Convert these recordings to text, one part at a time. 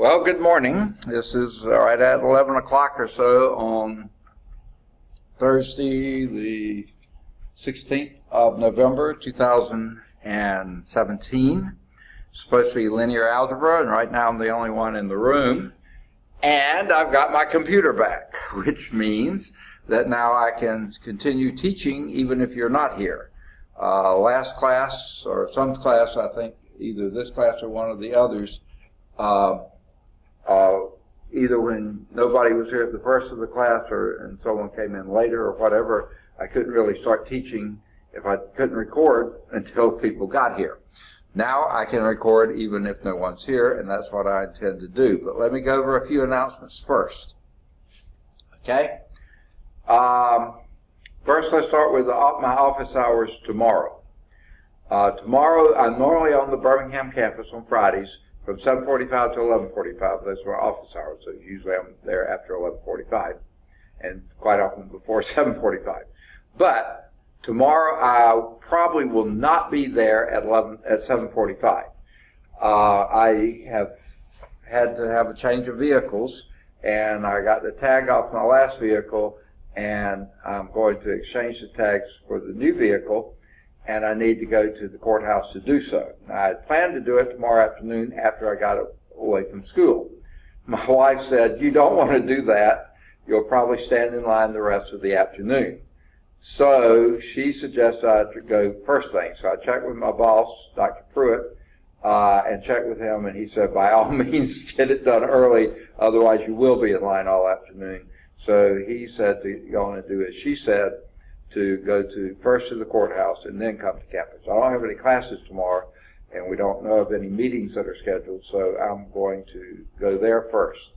Well, good morning. This is right at 11 o'clock or so on Thursday, the 16th of November, 2017. It's supposed to be linear algebra, and right now I'm the only one in the room. And I've got my computer back, which means that now I can continue teaching even if you're not here. Last class, or some class, I think, either this class or one of the others, either when nobody was here at the first of the class and someone came in later or whatever, I couldn't really start teaching if I couldn't record until people got here. Now I can record even if no one's here, and that's what I intend to do. But let me go over a few announcements first. Okay? First, let's start with my office hours tomorrow. Tomorrow, I'm normally on the Birmingham campus on Fridays from 7:45 to 11:45. Those are my office hours. So usually I'm there after 11:45 and quite often before 7:45. But tomorrow I probably will not be there at 7:45. I have had to have a change of vehicles, and I got the tag off my last vehicle, and I'm going to exchange the tags for the new vehicle, and I need to go to the courthouse to do so. I had planned to do it tomorrow afternoon after I got away from school. My wife said, "You don't want to do that. You'll probably stand in line the rest of the afternoon." So she suggested I go first thing. So I checked with my boss, Dr. Pruitt, and checked with him, and he said, by all means, get it done early, otherwise you will be in line all afternoon. So he said to go on and do as she said, to go first to the courthouse and then come to campus. I don't have any classes tomorrow, and we don't know of any meetings that are scheduled, so I'm going to go there first.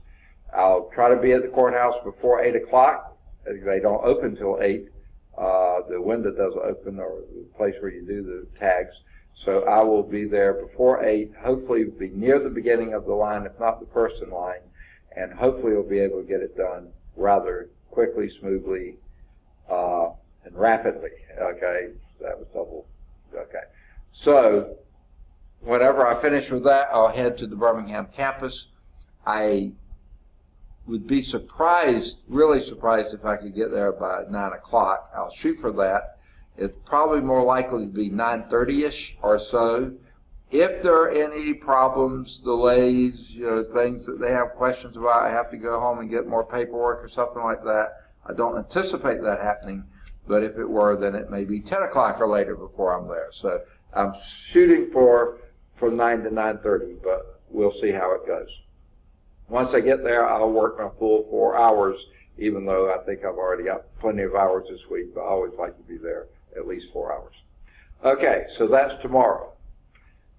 I'll try to be at the courthouse before 8 o'clock. They don't open till 8. The window doesn't open, or the place where you do the tags. So I will be there before 8, hopefully be near the beginning of the line, if not the first in line, and hopefully we'll be able to get it done rather quickly, smoothly, and rapidly. Okay, so that was double. Okay, so whenever I finish with that, I'll head to the Birmingham campus. I would be surprised, really surprised, if I could get there by 9 o'clock. I'll shoot for that. It's probably more likely to be 9:30-ish or so. If there are any problems, delays, things that they have questions about, I have to go home and get more paperwork or something like that. I don't anticipate that happening, but if it were, then it may be 10 o'clock or later before I'm there. So I'm shooting from 9 to 9:30, but we'll see how it goes. Once I get there, I'll work my full 4 hours, even though I think I've already got plenty of hours this week, but I always like to be there at least 4 hours. Okay, so that's tomorrow.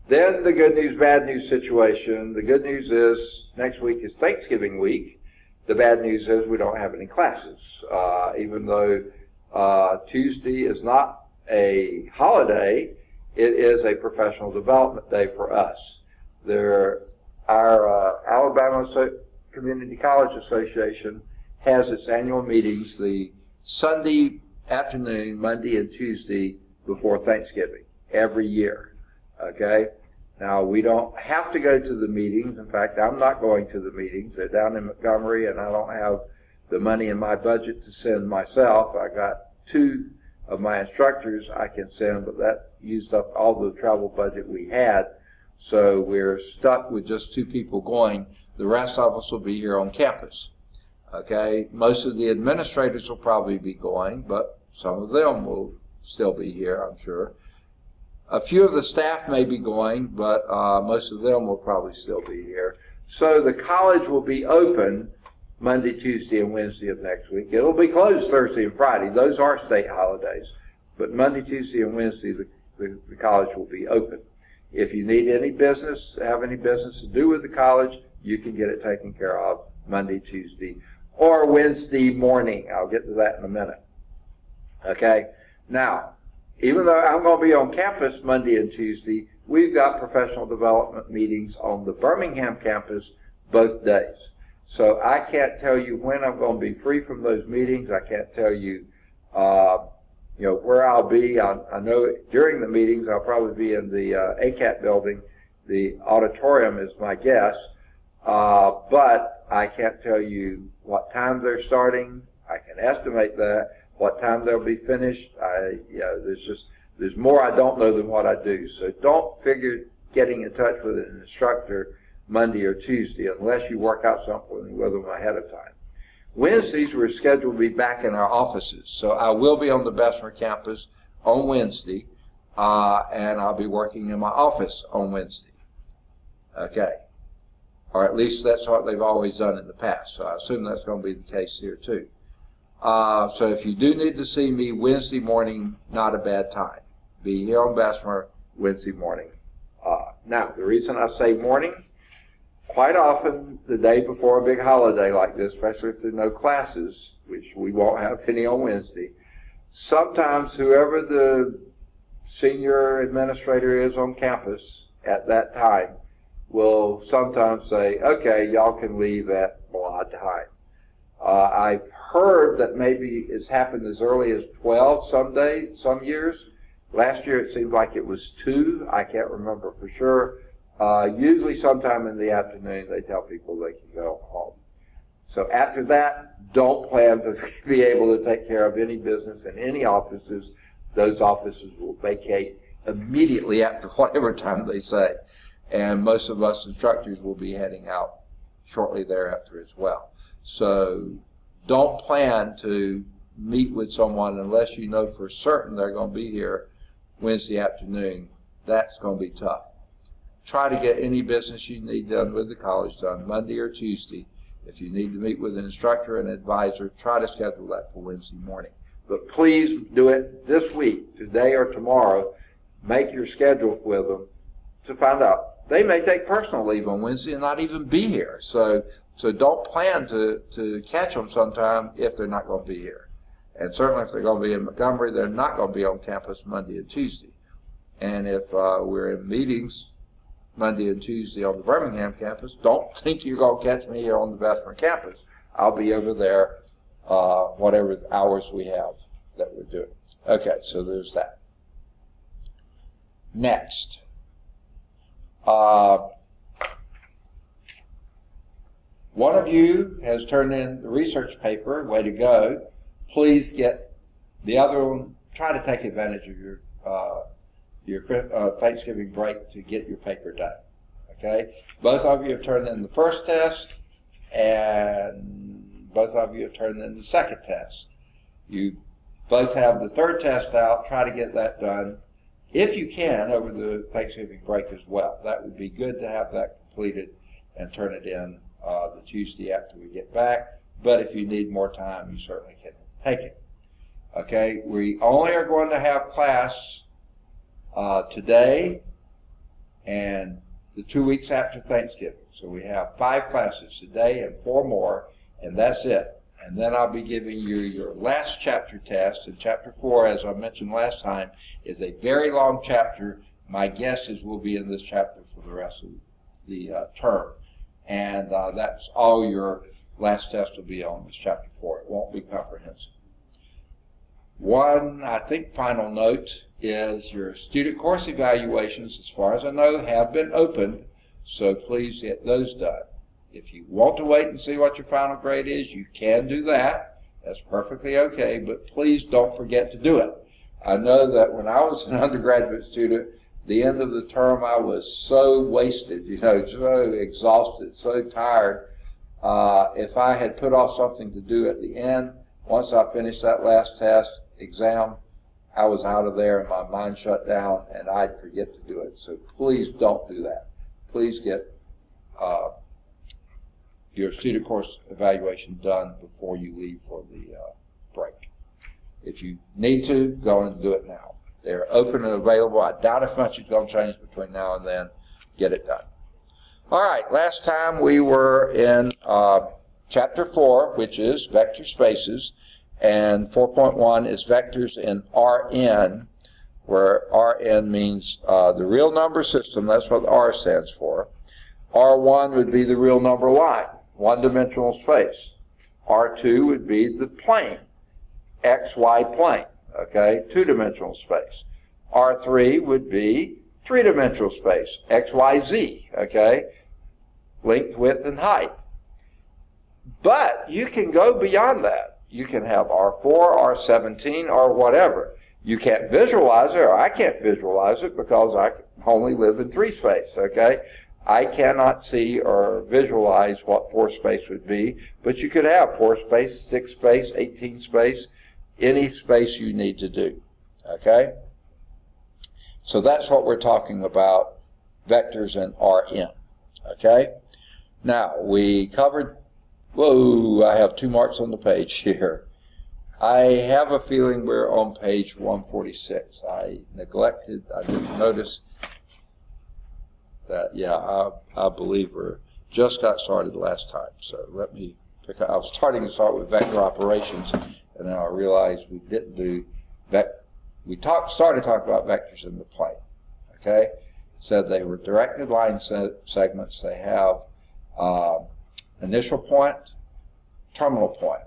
Then the good news, bad news situation. The good news is next week is Thanksgiving week. The bad news is we don't have any classes. Even though Tuesday is not a holiday, it is a professional development day for us. Our Alabama Community College Association has its annual meetings the Sunday afternoon, Monday and Tuesday before Thanksgiving every year. Okay? Now, we don't have to go to the meetings. In fact, I'm not going to the meetings. They're down in Montgomery, and I don't have the money in my budget to send myself. I got 2 of my instructors I can send, but that used up all the travel budget we had. So we're stuck with just 2 people going. The rest of us will be here on campus. Okay? Most of the administrators will probably be going, but some of them will still be here, I'm sure. A few of the staff may be going, but most of them will probably still be here. So the college will be open Monday, Tuesday, and Wednesday of next week. It'll be closed Thursday and Friday. Those are state holidays. But Monday, Tuesday, and Wednesday, the college will be open. If you need any business, have any business to do with the college, you can get it taken care of Monday, Tuesday, or Wednesday morning. I'll get to that in a minute. Okay? Now, even though I'm going to be on campus Monday and Tuesday, we've got professional development meetings on the Birmingham campus both days. So I can't tell you when I'm going to be free from those meetings. I can't tell you, where I'll be. I know during the meetings I'll probably be in the ACAT building. The auditorium is my guess. But I can't tell you what time they're starting. I can estimate that, what time they'll be finished. There's more I don't know than what I do. So don't figure getting in touch with an instructor Monday or Tuesday unless you work out something with them ahead of time. Wednesdays we're scheduled to be back in our offices. So I will be on the Bessemer campus on Wednesday, and I'll be working in my office on Wednesday. Okay. Or at least that's what they've always done in the past. So I assume that's going to be the case here too. So if you do need to see me Wednesday morning, not a bad time. Be here on Bessemer Wednesday morning. Now, the reason I say morning, quite often the day before a big holiday like this, especially if there are no classes, which we won't have any on Wednesday, sometimes whoever the senior administrator is on campus at that time will sometimes say, okay, y'all can leave at blah time. I've heard that maybe it's happened as early as 12 some years. Last year it seemed like it was 2. I can't remember for sure. Usually sometime in the afternoon they tell people they can go home. So after that, don't plan to be able to take care of any business in any offices. Those offices will vacate immediately after whatever time they say. And most of us instructors will be heading out shortly thereafter as well. So don't plan to meet with someone unless you know for certain they're going to be here Wednesday afternoon. That's going to be tough. Try to get any business you need done with the college done Monday or Tuesday. If you need to meet with an instructor and advisor, try to schedule that for Wednesday morning. But please do it this week, today or tomorrow. Make your schedule with them to find out. They may take personal leave on Wednesday and not even be here. So don't plan to catch them sometime if they're not going to be here. And certainly if they're going to be in Montgomery, they're not going to be on campus Monday and Tuesday. And if we're in meetings Monday and Tuesday on the Birmingham campus, don't think you're going to catch me here on the Bessemer campus. I'll be over there whatever hours we have that we're doing. Okay, so there's that. Next. One of you has turned in the research paper. Way to go. Please get the other one. Try to take advantage of your Thanksgiving break to get your paper done. Okay? Both of you have turned in the first test, and both of you have turned in the second test. You both have the third test out. Try to get that done, if you can, over the Thanksgiving break as well. That would be good to have that completed and turn it in the Tuesday after we get back. But if you need more time, you certainly can take it. Okay? We only are going to have class today and the 2 weeks after Thanksgiving. So we have 5 classes today and 4 more, and that's it. And then I'll be giving you your last chapter test. And chapter 4, as I mentioned last time, is a very long chapter. My guess is we'll be in this chapter for the rest of the term. And that's all your last test will be on, is chapter 4. It won't be comprehensive. One, I think, final note is your student course evaluations, as far as I know, have been opened. So please get those done. If you want to wait and see what your final grade is, you can do that. That's perfectly okay, but please don't forget to do it. I know that when I was an undergraduate student, the end of the term I was so wasted, so exhausted, so tired. If I had put off something to do at the end, once I finished that last test, exam, I was out of there and my mind shut down and I'd forget to do it. So please don't do that. Please get your student course evaluation done before you leave for the break. If you need to, go and do it now. They're open and available. I doubt if much is going to change between now and then. Get it done. All right, last time we were in Chapter 4, which is vector spaces, and 4.1 is vectors in Rn, where Rn means the real number system. That's what R stands for. R1 would be the real number line, one-dimensional space. R2 would be the plane, XY plane, okay, two-dimensional space. R3 would be three-dimensional space, XYZ, okay. length, width, and height. But you can go beyond that. You can have R4, R17, or whatever. You can't visualize it, or I can't visualize it because I only live in 3 space, okay? I cannot see or visualize what 4 space would be, but you could have 4 space, 6 space, 18 space, any space you need to do, okay? So that's what we're talking about, vectors in Rn, okay? Now, we covered, whoa, I have 2 marks on the page here. I have a feeling we're on page 146. I didn't notice that, yeah, I believe we just got started last time. So let me pick up. I was starting to start with vector operations, and then I realized we didn't do started talking about vectors in the plane. Okay? Said they were directed line segments. They have initial point, terminal point.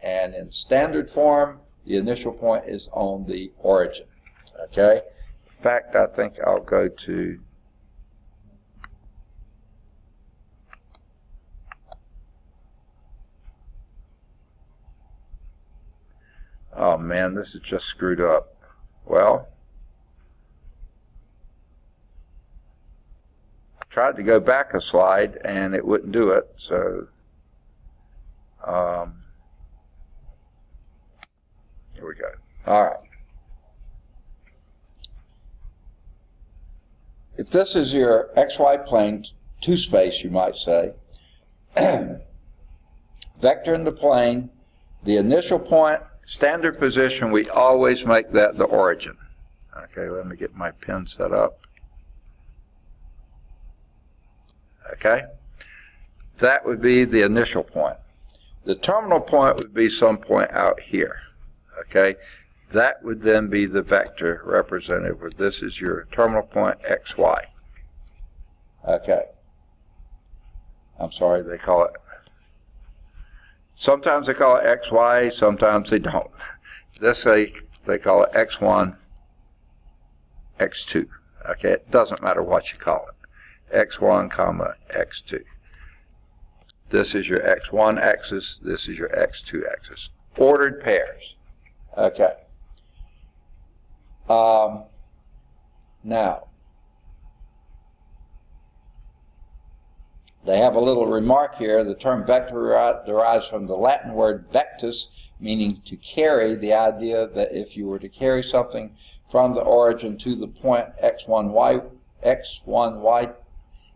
And in standard form, the initial point is on the origin. Okay? In fact, I think I'll go to oh man, this is just screwed up. Well, I tried to go back a slide and it wouldn't do it, so here we go. All right. If this is your XY plane, 2 space, you might say, vector in the plane, the initial point, standard position, we always make that the origin. Okay, let me get my pen set up. Okay, that would be the initial point. The terminal point would be some point out here. Okay, that would then be the vector represented where this is your terminal point XY. Okay, I'm sorry, they call it, sometimes they call it XY, sometimes they don't. This they call it X1, X2. Okay, it doesn't matter what you call it. X1, comma, X2. This is your X1 axis, this is your X2 axis. Ordered pairs. Okay. Now, they have a little remark here. The term vector derives from the Latin word vectus, meaning to carry, the idea that if you were to carry something from the origin to the point X1,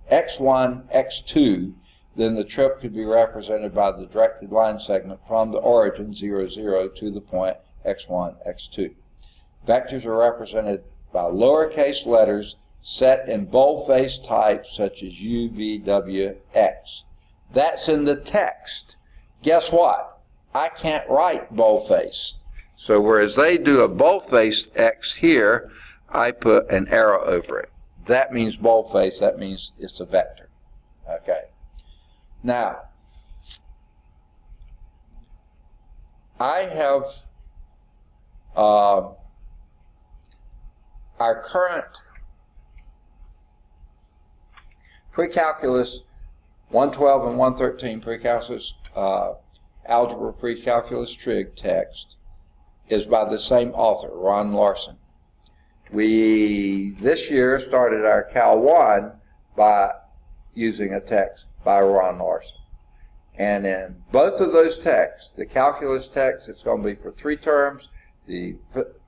X2, then the trip could be represented by the directed line segment from the origin, 0, 0, to the point X1, X2. Vectors are represented by lowercase letters set in boldface type such as U, V, W, X. That's in the text. Guess what? I can't write boldface. So whereas they do a boldface X here, I put an arrow over it. That means boldface. That means it's a vector. Okay. Now, I have our current pre-calculus 112 and 113 pre-calculus algebra pre-calculus trig text is by the same author, Ron Larson. We this year started our Cal 1 by using a text by Ron Larson. And in both of those texts, the calculus text, it's going to be for 3 terms, the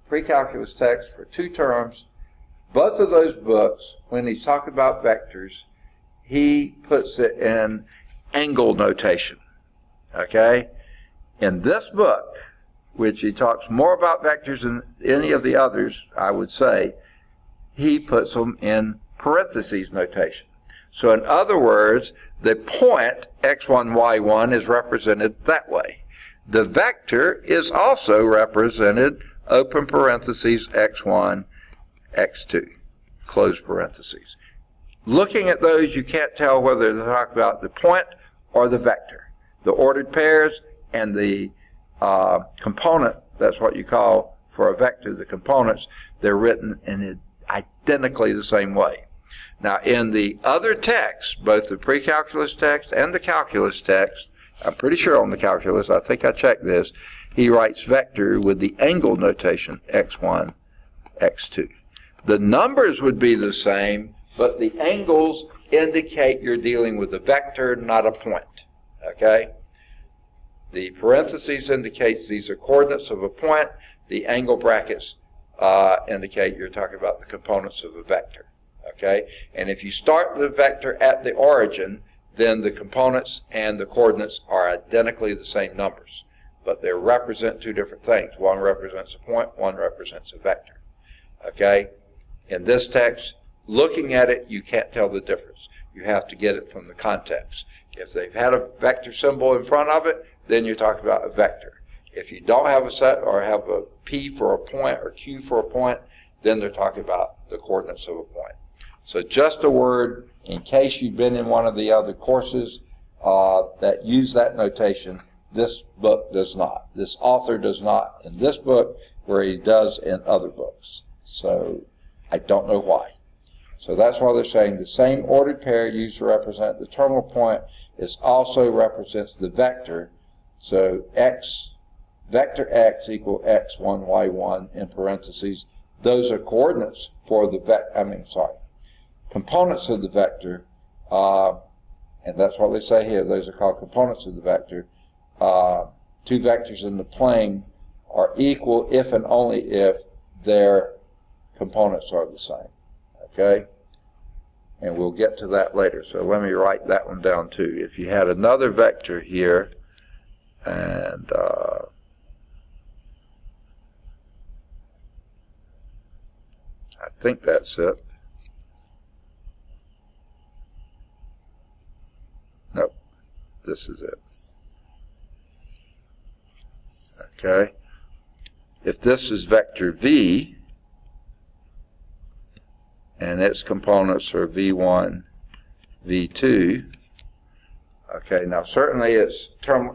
pre-calculus text for 2 terms. Both of those books, when he's talking about vectors, he puts it in angle notation. Okay? In this book, which he talks more about vectors than any of the others, I would say, he puts them in parentheses notation. So in other words, the point x1, y1 is represented that way. The vector is also represented, open parentheses, x1, x2, close parentheses. Looking at those, you can't tell whether they're talking about the point or the vector. The ordered pairs and the component, that's what you call for a vector, the components, they're written in identically the same way. Now, in the other text, both the pre-calculus text and the calculus text, I'm pretty sure on the calculus, I think I checked this, he writes vector with the angle notation, x1, x2. The numbers would be the same, but the angles indicate you're dealing with a vector, not a point, okay? The parentheses indicates these are coordinates of a point. The angle brackets indicate you're talking about the components of a vector, okay? And if you start the vector at the origin, then the components and the coordinates are identically the same numbers, but they represent two different things. One represents a point, one represents a vector, okay? In this text, looking at it, you can't tell the difference. You have to get it from the context. If they've had a vector symbol in front of it, then you're talking about a vector. If you don't have a set or have a P for a point or Q for a point, then they're talking about the coordinates of a point. So just a word, in case you've been in one of the other courses that use that notation, this book does not. This author does not in this book, where he does in other books. So I don't know why. So that's why they're saying the same ordered pair used to represent the terminal point is also represents the vector. So x, vector x equal x1, y1 in parentheses. Those are coordinates for the components of the vector, and that's what they say here. Those are called components of the vector. Two vectors in the plane are equal if and only if their components are the same. Okay? And we'll get to that later. So let me write that one down too. If you had another vector here, and I think that's it. Nope, this is it. Okay. If this is vector V, and its components are V1, V2, okay, now certainly its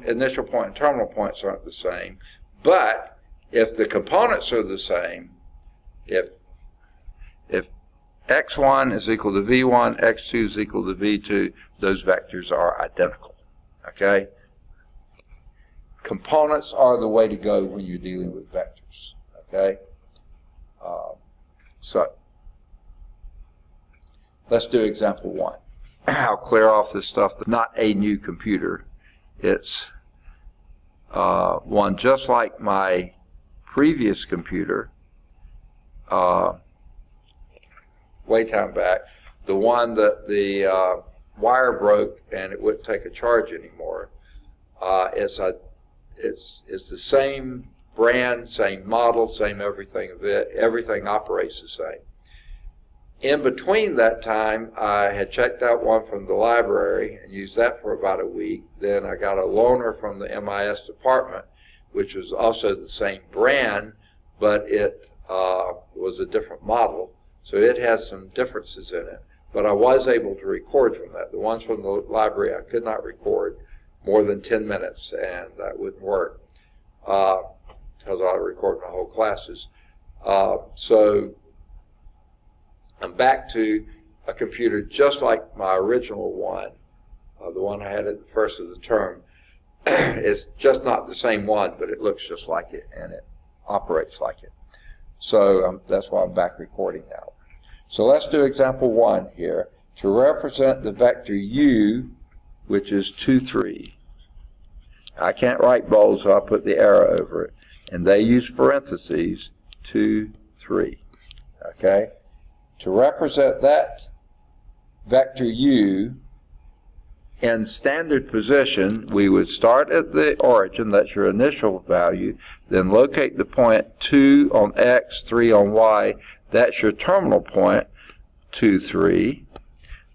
initial point and terminal points aren't the same, but if the components are the same, if x1 is equal to v1, x2 is equal to v2, those vectors are identical, okay? Components are the way to go when you're dealing with vectors, okay? So let's do example 1. I'll clear off this stuff. Not a new computer. It's one just like my previous computer, way time back. The one that the wire broke and it wouldn't take a charge anymore. It's the same brand, same model, same everything of it. Everything operates the same. In between that time, I had checked out one from the library and used that for about a week. Then I got a loaner from the MIS department, which was also the same brand, but it was a different model. So it has some differences in it. But I was able to record from that. The ones from the library I could not record more than 10 minutes, and that wouldn't work because I record my whole classes. So I'm back to a computer just like my original one, the one I had at the first of the term. It's just not the same one, but it looks just like it, and it operates like it. So that's why I'm back recording now. So let's do example 1 here. To represent the vector u, which is 2, 3. I can't write bold, so I'll put the arrow over it. And they use parentheses, 2, 3. Okay? To represent that vector u in standard position, we would start at the origin, that's your initial value, then locate the point 2 on x, 3 on y, that's your terminal point, 2, 3.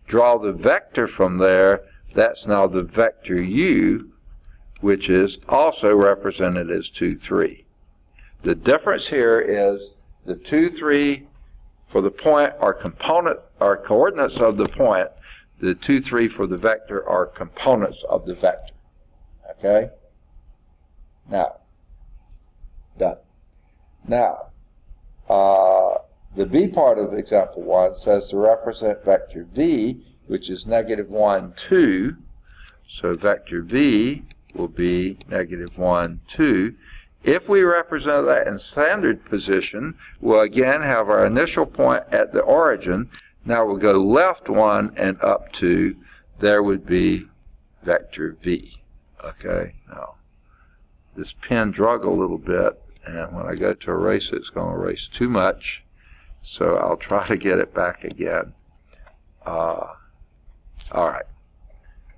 Draw the vector from there, that's now the vector u, which is also represented as 2, 3. The difference here is the 2, 3 for the point are coordinates of the point. The 2, 3 for the vector are components of the vector. Okay? Now, done. Now, the B part of example 1 says to represent vector V, which is negative 1, 2. So vector V will be negative 1, 2. If we represent that in standard position, we'll again have our initial point at the origin. Now we'll go left 1 and up 2. There would be vector V. Okay, now this pen drug a little bit, and when I go to erase it, it's going to erase too much. So I'll try to get it back again. All right,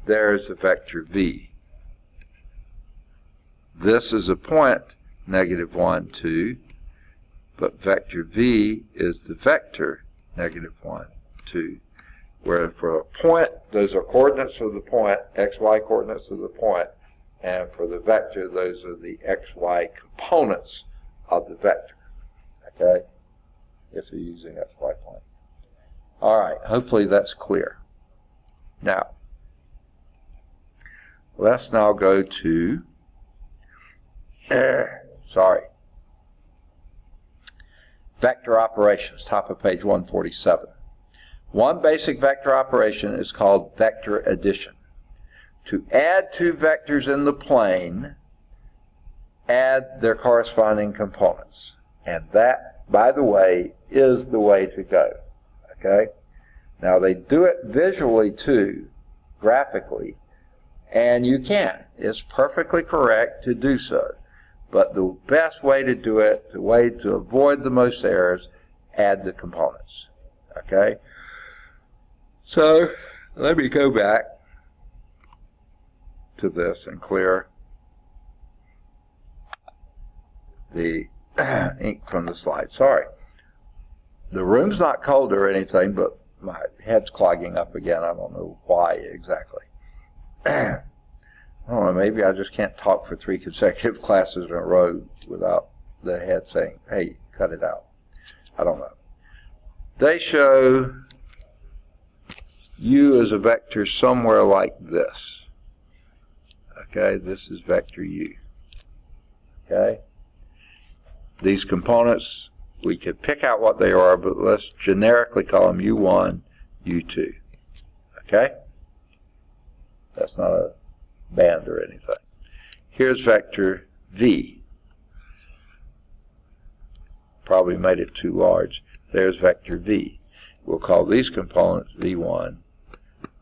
there's the vector V. This is a point, negative 1, 2, but vector V is the vector, negative 1, 2. Where for a point, those are coordinates of the point, xy coordinates of the point, and for the vector, those are the xy components of the vector. Okay? If you're using xy plane. All right, hopefully that's clear. Now, let's now go to, vector operations, top of page 147. One basic vector operation is called vector addition. To add two vectors in the plane, add their corresponding components. And that, by the way, is the way to go. Okay? Now they do it visually too, graphically, and you can. It's perfectly correct to do so. But the best way to do it, the way to avoid the most errors, add the components. Okay? So, let me go back to this and clear the ink from the slide. Sorry. The room's not cold or anything, but my head's clogging up again. I don't know why exactly. I don't know, maybe I just can't talk for 3 consecutive classes in a row without the head saying, hey, cut it out. I don't know. They show U as a vector somewhere like this. Okay, this is vector U. Okay? These components, we could pick out what they are, but let's generically call them U1, U2. Okay? That's not a band or anything. Here's vector V. Probably made it too large. There's vector V. We'll call these components V1,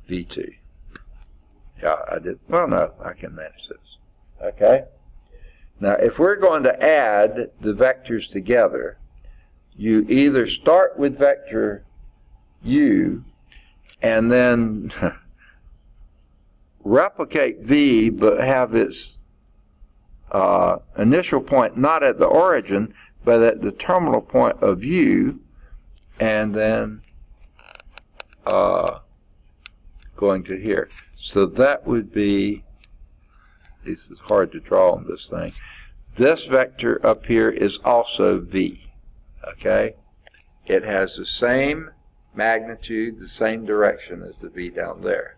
V2. Yeah, I did. Well, no, I can manage this. Okay? Now, if we're going to add the vectors together, you either start with vector U and then replicate V, but have its initial point not at the origin, but at the terminal point of U, and then going to here. So that would be, this is hard to draw on this thing. This vector up here is also V. Okay? It has the same magnitude, the same direction as the V down there.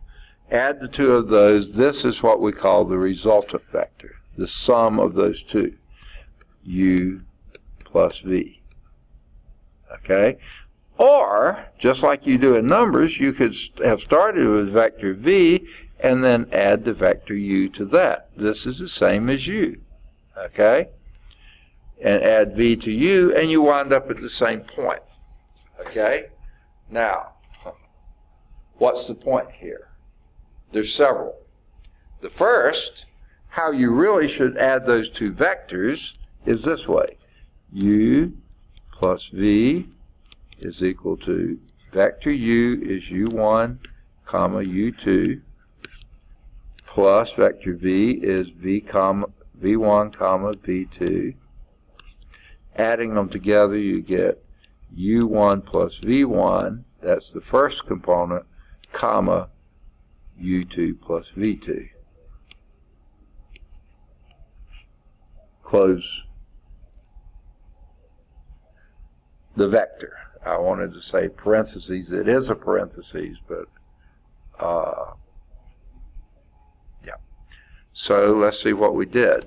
Add the two of those. This is what we call the resultant vector, the sum of those two, U plus V. Okay? Or, just like you do in numbers, you could have started with vector V and then add the vector U to that. This is the same as U. Okay? And add V to U, and you wind up at the same point. Okay? Now, what's the point here? There's several. The first, how you really should add those two vectors is this way. U plus V is equal to vector U is U1, comma, U2, plus vector V is V1, comma, V2. Adding them together, you get U1 plus V1, that's the first component, comma, U2 plus V2. Close the vector. I wanted to say parentheses. It is a parentheses, but yeah. So let's see what we did.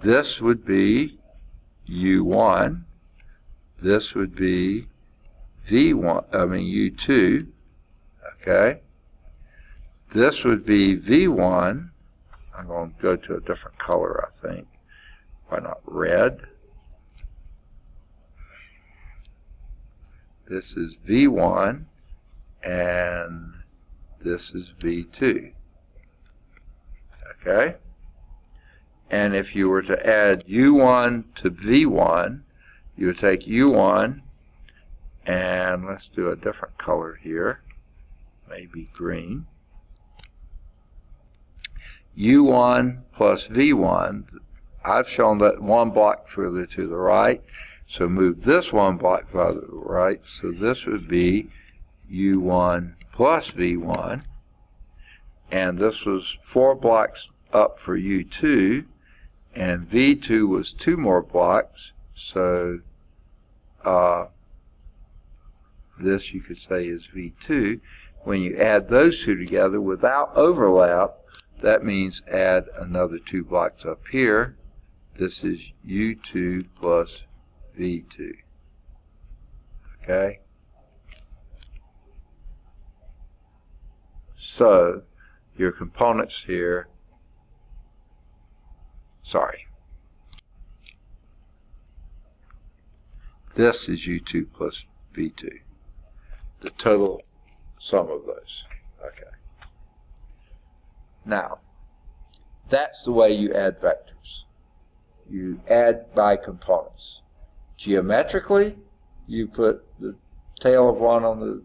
This would be U1. This would be U2, okay? This would be V1. I'm going to go to a different color, I think. Why not red? This is V1, and this is V2, okay? And if you were to add U1 to V1, you would take U1, and let's do a different color here, maybe green. U1 plus V1, I've shown that one block further to the right, so move this one block further to the right, so this would be U1 plus V1, and this was 4 blocks up for U2, and V2 was 2 more blocks, so this you could say is V2. When you add those two together without overlap, that means add another 2 blocks up here. This is U2 plus V2. Okay? So, your components here, this is U2 plus V2. The total sum of those. Okay. Now, that's the way you add vectors. You add by components. Geometrically, you put the tail of one on the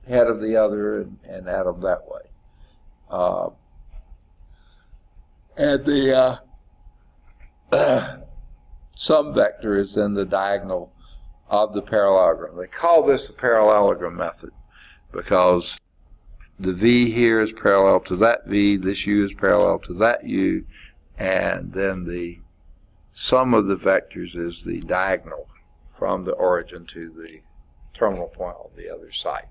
head of the other and add them that way. And the sum vector is in the diagonal of the parallelogram. They call this the parallelogram method because the V here is parallel to that V, this U is parallel to that U, and then the sum of the vectors is the diagonal from the origin to the terminal point on the other side.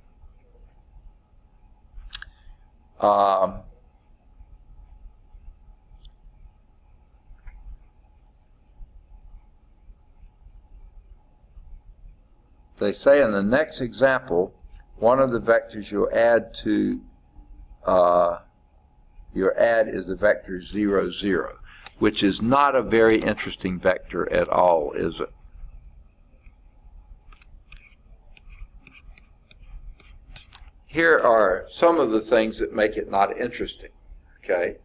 They say in the next example, one of the vectors you'll add to your add is the vector 0, 0, which is not a very interesting vector at all, is it? Here are some of the things that make it not interesting. Okay,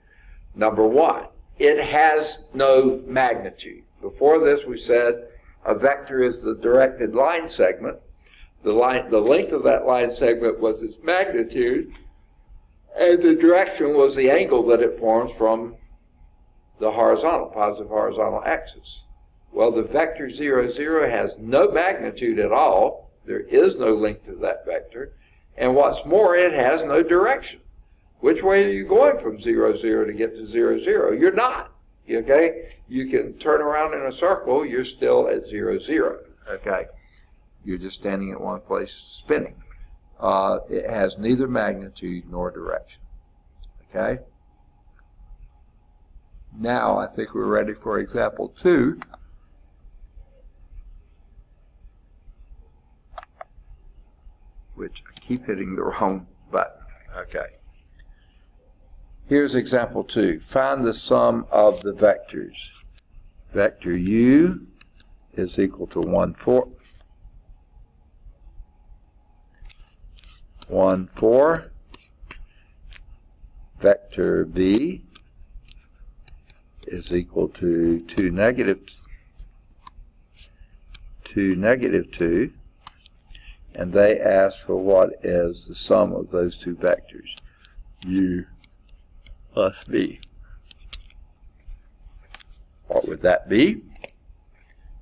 number one, it has no magnitude. Before this, we said a vector is the directed line segment. The length of that line segment was its magnitude, and the direction was the angle that it forms from the positive horizontal axis. Well, the vector 0, 0 has no magnitude at all. There is no length to that vector. And what's more, it has no direction. Which way are you going from 0, 0 to get to 0, 0? You're not. Okay? You can turn around in a circle, you're still at 0, 0. Okay? You're just standing at one place spinning. It has neither magnitude nor direction. Okay? Now I think we're ready for example 2. Which I keep hitting the wrong button. Okay. Here's example 2. Find the sum of the vectors. Vector U is equal to 1, 4. 1, 4. Vector B is equal to 2, negative 2. And they ask for what is the sum of those two vectors, U plus B. What would that be?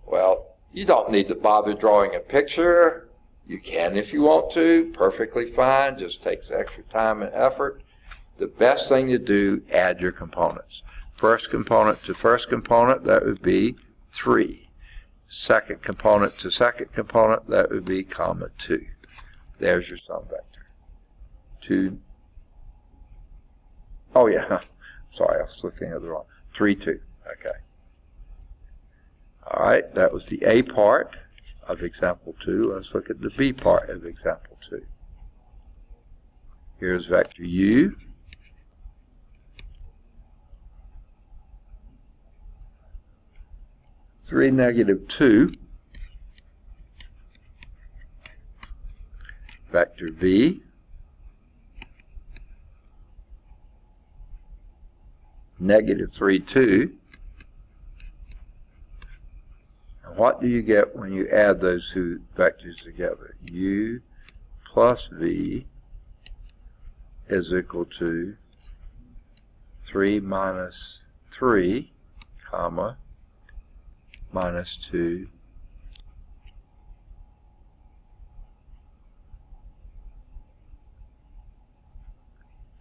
Well, you don't need to bother drawing a picture. You can if you want to, perfectly fine, just takes extra time and effort. The best thing to do, add your components. First component to first component, that would be 3. Second component to second component, that would be comma 2. There's your sum vector. 2. Oh yeah, sorry, I was looking at the wrong. 3, 2. Okay. All right, that was the A part. of example 2. Let's look at the B part of example 2. Here's vector u. Three, -2. Vector v. -3, 2. And what do you get when you add those two vectors together? U plus v is equal to 3 minus 3, comma, minus 2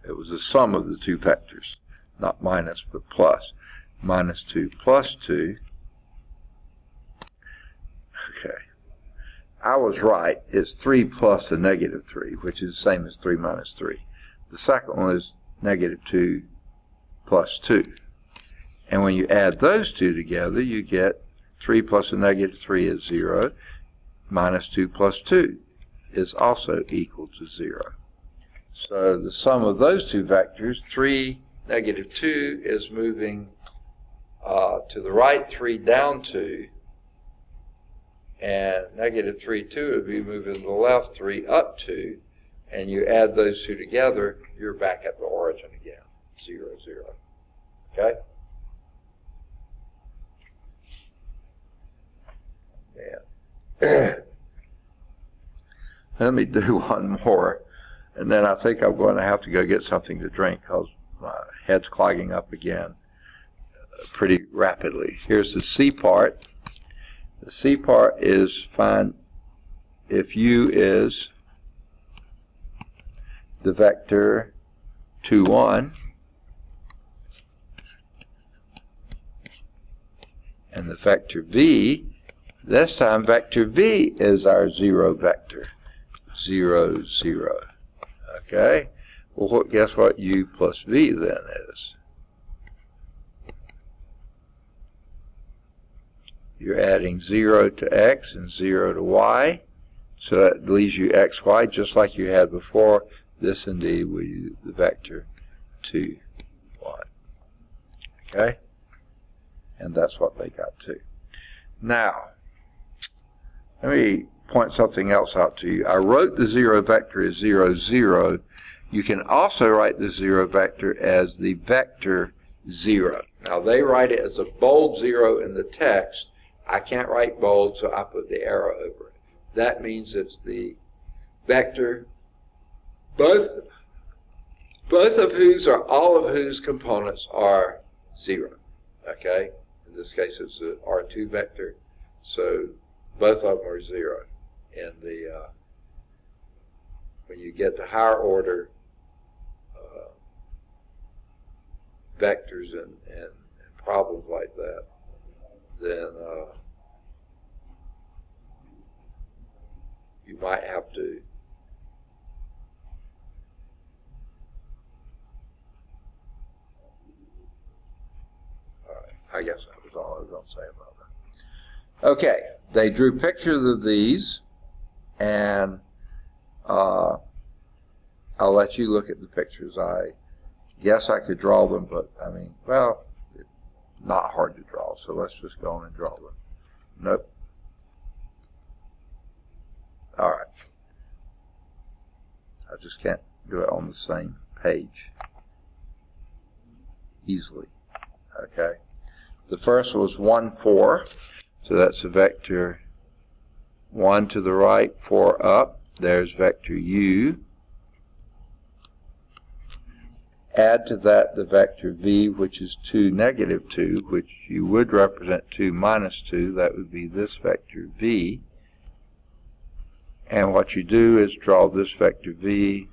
it was the sum of the two vectors, not minus but plus. Minus 2 plus 2. Okay. I was right. It's 3 plus a -3, which is the same as 3 minus 3. The second one is -2 plus 2. And when you add those two together, you get 3 plus a -3 is 0. Minus 2 plus 2 is also equal to 0. So the sum of those two vectors, 3, -2, is moving to the right 3 down 2, and -3, 2 would be moving to the left 3 up 2, and you add those two together, you're back at the origin again, 0, 0. Okay? Yeah. Let me do one more, and then I think I'm going to have to go get something to drink because my head's clogging up again pretty rapidly. Here's the C part. The C part is find if u is the vector 2, 1, and the vector v, this time vector v is our 0 vector. 0, 0. Okay? Well, guess what u plus v then is? You're adding 0 to x and 0 to y, so that leaves you x, y, just like you had before. This indeed will be the vector 2, 1. Okay? And that's what they got too. Now, let me point something else out to you. I wrote the 0 vector as 0, 0. You can also write the 0 vector as the vector 0. Now, they write it as a bold 0 in the text. I can't write bold, so I put the arrow over it. That means it's the vector, both of whose or all of whose components are 0. Okay? In this case, it's an R2 vector, so both of them are 0. And when you get to higher order vectors and problems like that, then you might have to I guess that was all I was going to say about that. Okay, they drew pictures of these, and I'll let you look at the pictures. I guess I could draw them, but I mean, well, it's not hard to draw, so let's just go on and draw them. Nope. All right. I just can't do it on the same page easily. Okay. The first was 1, 4. So that's a vector 1 to the right, 4 up. There's vector u. Add to that the vector v, which is 2, -2, which you would represent 2 minus 2. That would be this vector v. And what you do is draw this vector v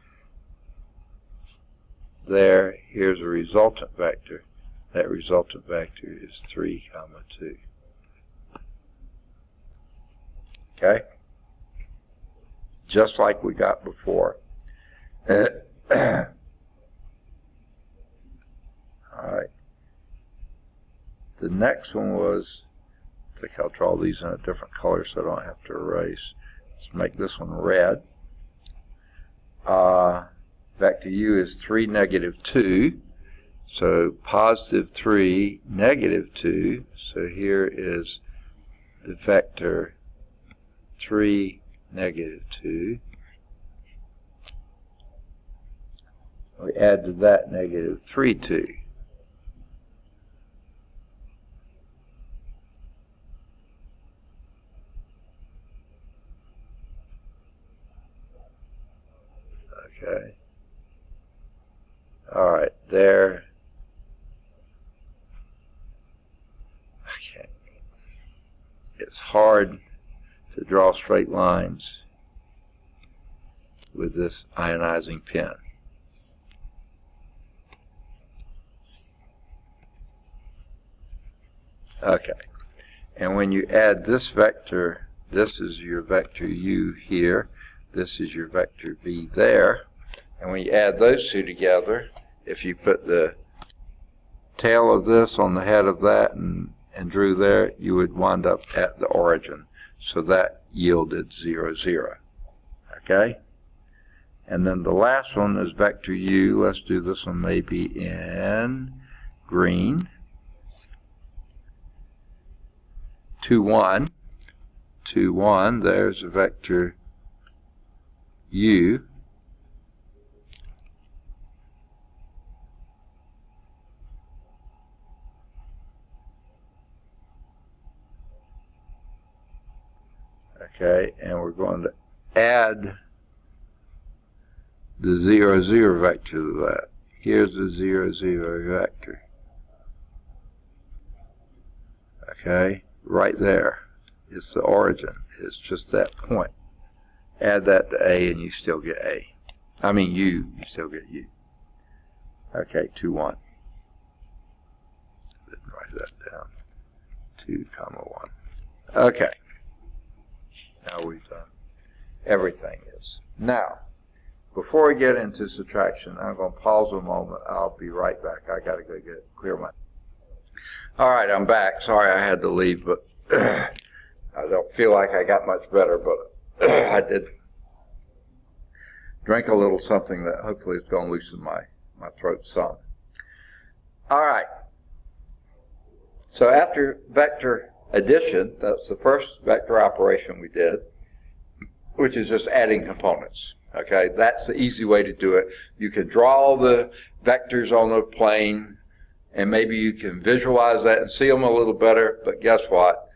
there. Here's a resultant vector. That resultant vector is 3, 2. Okay? Just like we got before. Alright. The next one was think I'll draw these in a different color so I don't have to erase. Let's make this one red. Vector u is 3, negative 2. So positive 3, negative 2. So here is the vector 3, negative 2. We add to that negative 3, 2. Okay. All right, there. Okay. It's hard to draw straight lines with this ionizing pen. Okay. And when you add this vector, this is your vector u here, this is your vector v there, and when you add those two together, if you put the tail of this on the head of that and drew there, you would wind up at the origin. So that yielded 0, 0. Okay? And then the last one is vector u. Let's do this one maybe in green. 2, 1. 2, 1. There's a vector u. Okay, and we're going to add the 0, 0 vector to that. Here's the 0, 0 vector. Okay, right there. It's the origin. It's just that point. Add that to A and you still get A. I mean U, you still get U. Okay, 2, 1. Let's write that down. 2, 1. Okay. Now we've done everything is. Now, before we get into subtraction, I'm going to pause a moment. I'll be right back. I got to go clear my... All right, I'm back. Sorry I had to leave, but I don't feel like I got much better, but I did drink a little something that hopefully is going to loosen my throat some. All right. So after vector addition, that's the first vector operation we did, which is just adding components. Okay, that's the easy way to do it. You can draw the vectors on the plane, and maybe you can visualize that and see them a little better, but guess what?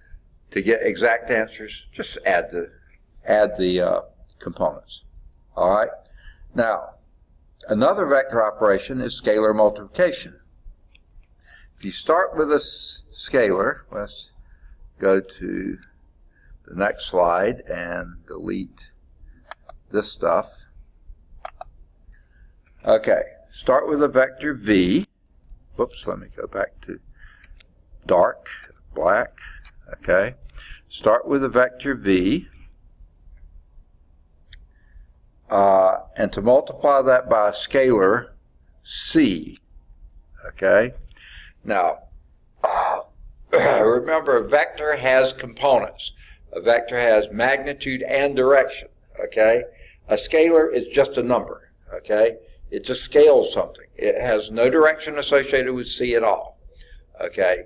To get exact answers, just add the components. All right? Now, another vector operation is scalar multiplication. If you start with a scalar, let's go to the next slide and delete this stuff. Okay, start with a vector v. Whoops, let me go back to dark, black. Okay, start with a vector v. And to multiply that by a scalar c. Okay, now remember, a vector has components. A vector has magnitude and direction. Okay, a scalar is just a number. Okay, it just scales something. It has no direction associated with c at all. Okay,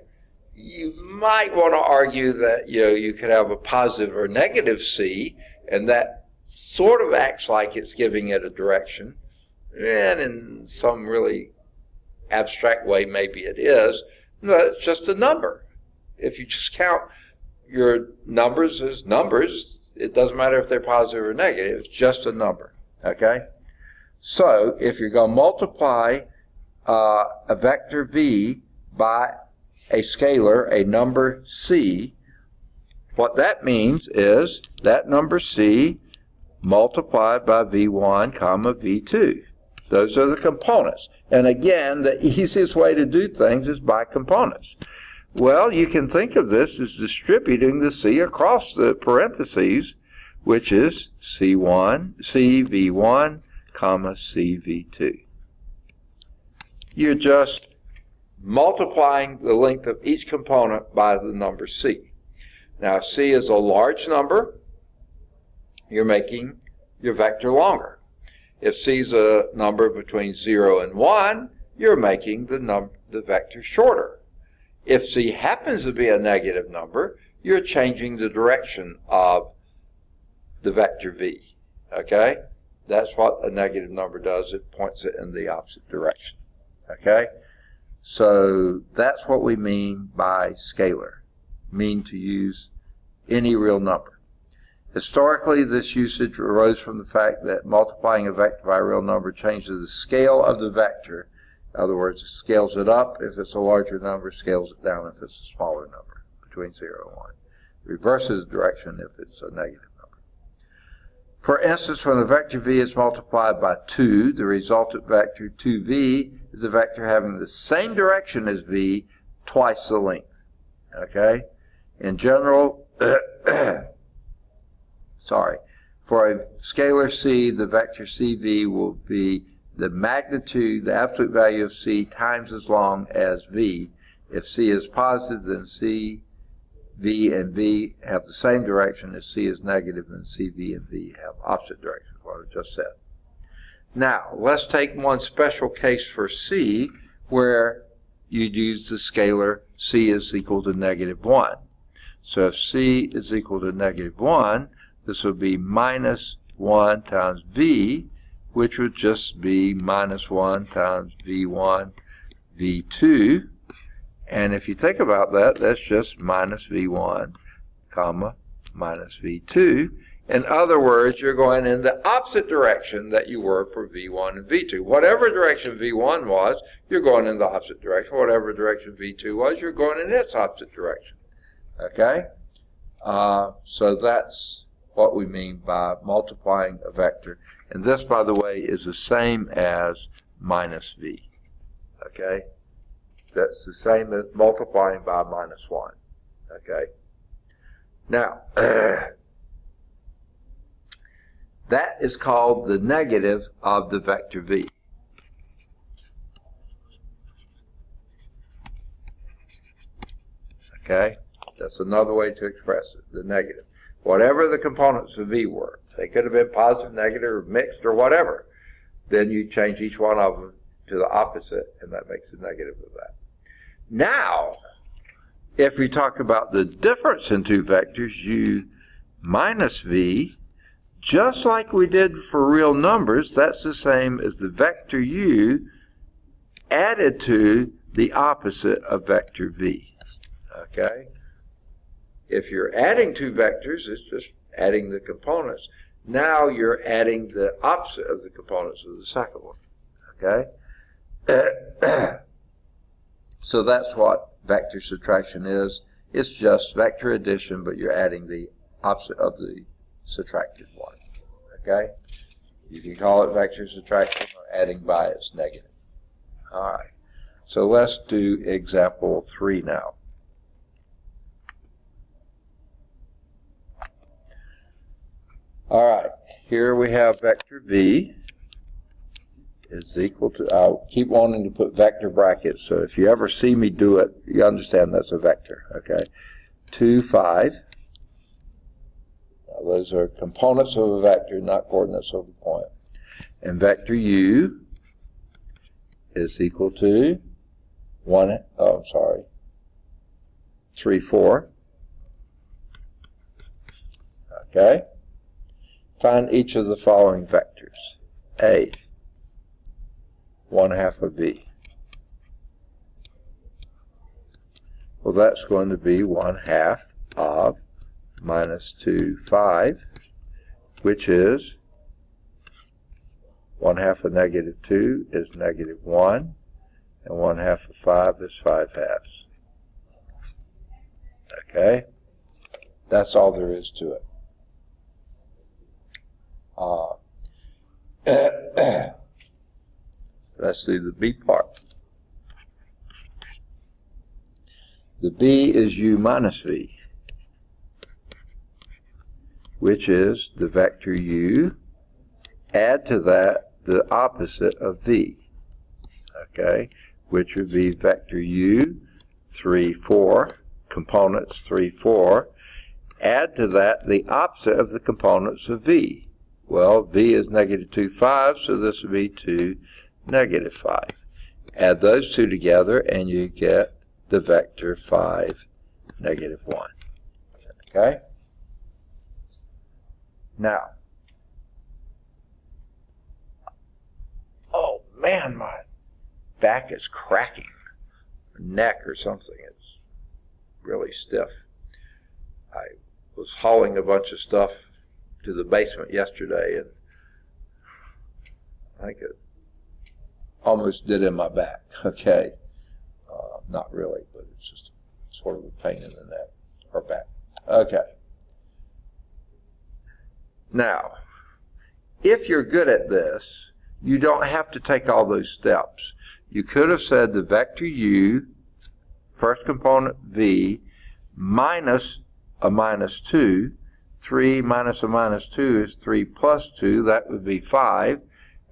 you might want to argue that you could have a positive or negative c, and that sort of acts like it's giving it a direction, and in some really abstract way maybe it is. No, it's just a number. If you just count your numbers as numbers, it doesn't matter if they're positive or negative, it's just a number. Okay? So if you're going to multiply a vector v by a scalar, a number c, what that means is that number c multiplied by v1 comma v2. Those are the components. And again, the easiest way to do things is by components. Well, you can think of this as distributing the c across the parentheses, which is c1, cv1, comma cv2. You're just multiplying the length of each component by the number c. Now, if C is a large number, you're making your vector longer. If C is a number between 0 and 1, you're making the vector shorter. If C happens to be a negative number, you're changing the direction of the vector V. Okay? That's what a negative number does. It points it in the opposite direction. Okay? So that's what we mean by scalar. Mean to use any real number. Historically, this usage arose from the fact that multiplying a vector by a real number changes the scale of the vector. In other words, it scales it up if it's a larger number, scales it down if it's a smaller number, between 0 and 1. Reverses direction if it's a negative number. For instance, when a vector v is multiplied by 2, the resultant vector 2v is a vector having the same direction as v, twice the length. Okay? In general, for a scalar c, the vector cv will be the magnitude, the absolute value of c times as long as v. If c is positive, then c, v, and v have the same direction. If c is negative, then c, v, and v have opposite directions, what I just said. Now, let's take one special case for c, where you'd use the scalar c is equal to -1. So if c is equal to -1, this would be minus 1 times v, which would just be minus 1 times v1, v2. And if you think about that, that's just minus v1, comma, minus v2. In other words, you're going in the opposite direction that you were for v1 and v2. Whatever direction v1 was, you're going in the opposite direction. Whatever direction v2 was, you're going in its opposite direction. Okay? So that's what we mean by multiplying a vector. And this, by the way, is the same as minus v. Okay? That's the same as multiplying by minus 1. Okay? Now, that is called the negative of the vector v. Okay? That's another way to express it, the negative. Whatever the components of v were, they could have been positive, negative, or mixed, or whatever. Then you change each one of them to the opposite, and that makes a negative of that. Now, if we talk about the difference in two vectors, u minus v, just like we did for real numbers, that's the same as the vector u added to the opposite of vector v. Okay? If you're adding two vectors, it's just adding the components. Now you're adding the opposite of the components of the second one. Okay? So that's what vector subtraction is. It's just vector addition, but you're adding the opposite of the subtracted one. Okay? You can call it vector subtraction or adding by its negative. All right. So let's do example 3 now. All right. Here we have vector v is equal to, I'll keep wanting to put vector brackets, so if you ever see me do it, you understand that's a vector, okay? 2, 5. Now those are components of a vector, not coordinates of a point. And vector u is equal to 3, 4. Okay? Find each of the following vectors. A, 1/2 of v. Well, that's going to be 1/2 of minus 2, 5, which is 1/2 of -2 is -1, and 1/2 of 5 is 5/2. Okay? That's all there is to it. Let's do the B part. The B is u minus v, which is the vector u, add to that the opposite of v, okay, which would be vector u, 3, 4, components 3, 4, Add to that the opposite of the components of v. Well, v is negative 2, 5, so this would be 2, negative 5. Add those two together and you get the vector 5, negative 1. Okay? Now, oh man, my back is cracking. Neck or something. It's really stiff. I was hauling a bunch of stuff to the basement yesterday, and I think it almost did in my back. Okay, not really, but it's just sort of a pain in the neck or back. Okay. Now, if you're good at this, you don't have to take all those steps. You could have said the vector u, first component v, minus a minus 2. 3 minus a minus 2 is 3 plus 2. That would be 5.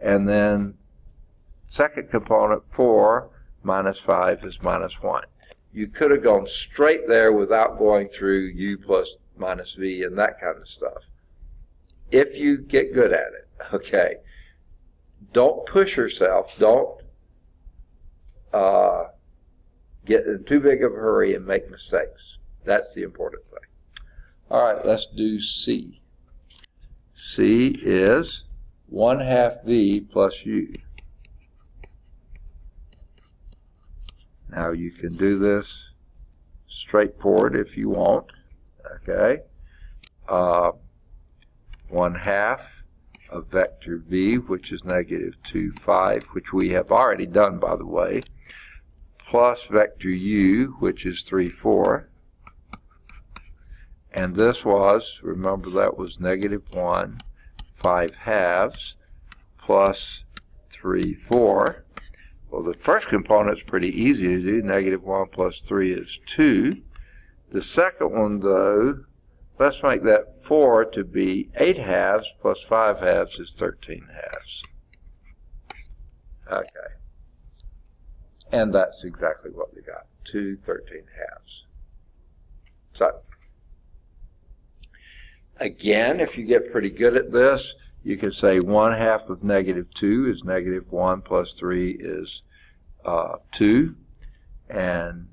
And then second component 4 minus 5 is minus 1. You could have gone straight there without going through u plus minus v and that kind of stuff. If you get good at it, okay. Don't push yourself. Don't get in too big of a hurry and make mistakes. That's the important thing. All right, let's do C. C is 1/2 v plus u. Now you can do this straightforward if you want. Okay. 1/2 of vector v, which is negative 2, 5, which we have already done, by the way, plus vector u, which is 3, 4. And this was, remember that was negative 1, 5/2 plus 3, 4. Well, the first component is pretty easy to do. Negative 1 plus 3 is 2. The second one, though, let's make that 4 to be 8/2 plus 5/2 is 13/2. Okay. And that's exactly what we got, 2 13/2. So, again, if you get pretty good at this, you can say 1/2 of negative 2 is negative 1 plus 3 is 2. And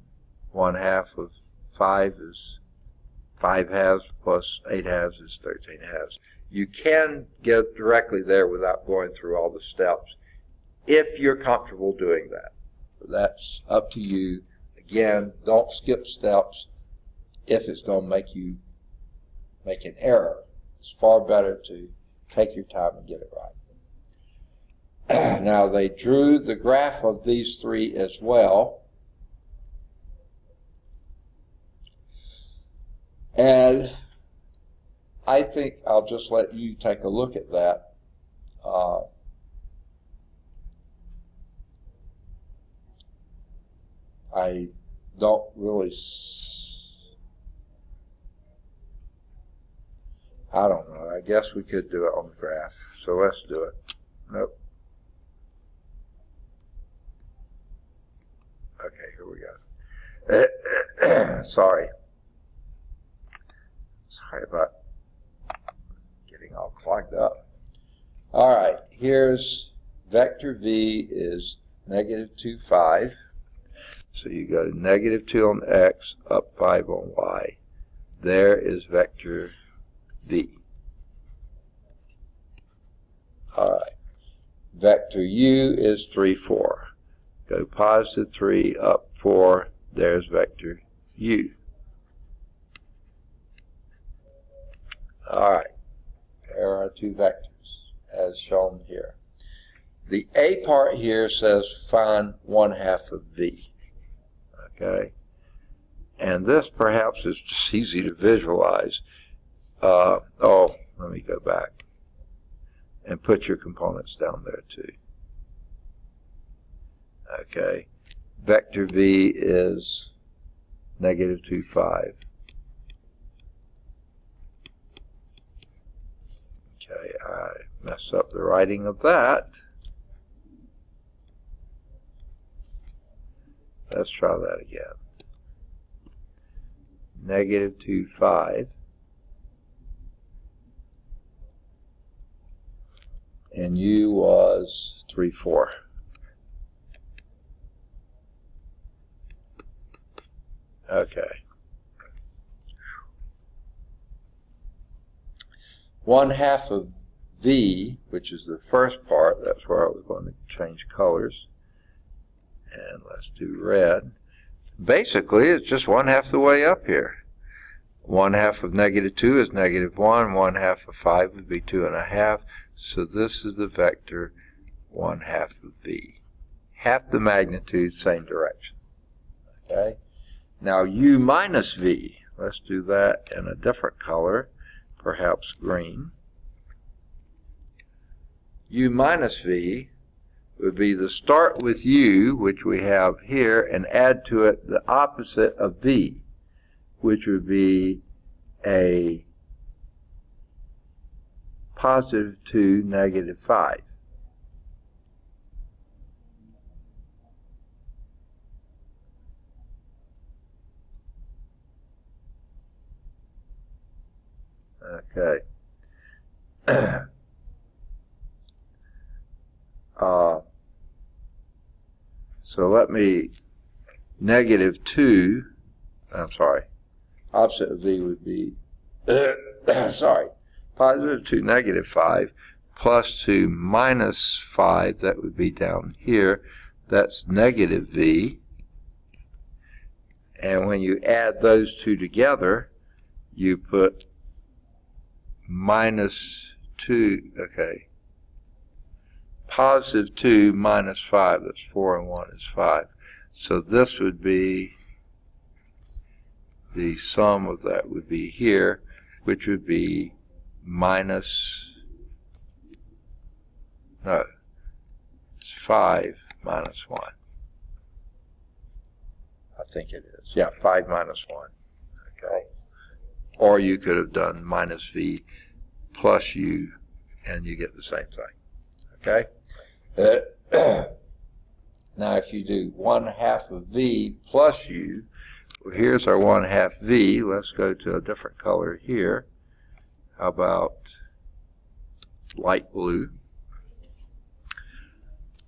1/2 of 5 is 5/2 plus 8/2 is 13/2. You can get directly there without going through all the steps if you're comfortable doing that. That's up to you. Again, don't skip steps if it's going to make you make an error. It's far better to take your time and get it right. Now they drew the graph of these three as well. And I think I'll just let you take a look at that. I don't really, I don't know. I guess we could do it on the graph. So let's do it. Nope. Okay, here we go. Sorry about getting all clogged up. All right, here's vector v is negative 2, 5. So you go to negative 2 on x, up 5 on y. There is vector v. All right. Vector u is 3, 4. Go positive 3, up 4. There's vector u. All right. There are two vectors, as shown here. The A part here says find 1/2 of v. Okay, and this perhaps is just easy to visualize. Oh, let me go back and put your components down there too. Okay, vector v is negative 2, 5. Okay, I messed up the writing of that. Let's try that again. Negative 2, 5 and U was 3, 4. Okay. 1/2 of V, which is the first part, that's where I was going to change colors. And let's do red. Basically, it's just 1/2 the way up here. 1/2 of -2 is -1. 1/2 of 5 would be 2.5. So this is the vector 1/2 of V. Half the magnitude, same direction. Okay. Now U minus V. Let's do that in a different color, perhaps green. U minus V would be the start with U, which we have here, and add to it the opposite of V, which would be a +2, -5. Okay. So let me, -2, I'm sorry, opposite of V would be, sorry, +2, -5, +2, -5, that would be down here, that's -V, and when you add those two together, you put -2, okay, +2 -5, that's 4 and 1 is 5. So this would be, the sum of that would be here, which would be it's 5 minus 1. I think it is. Yeah, 5 minus 1. Okay. Or you could have done -V plus U, and you get the same thing. Okay. Now if you do 1/2 of V plus U, well, here's our 1/2 V. Let's go to a different color here. How about light blue?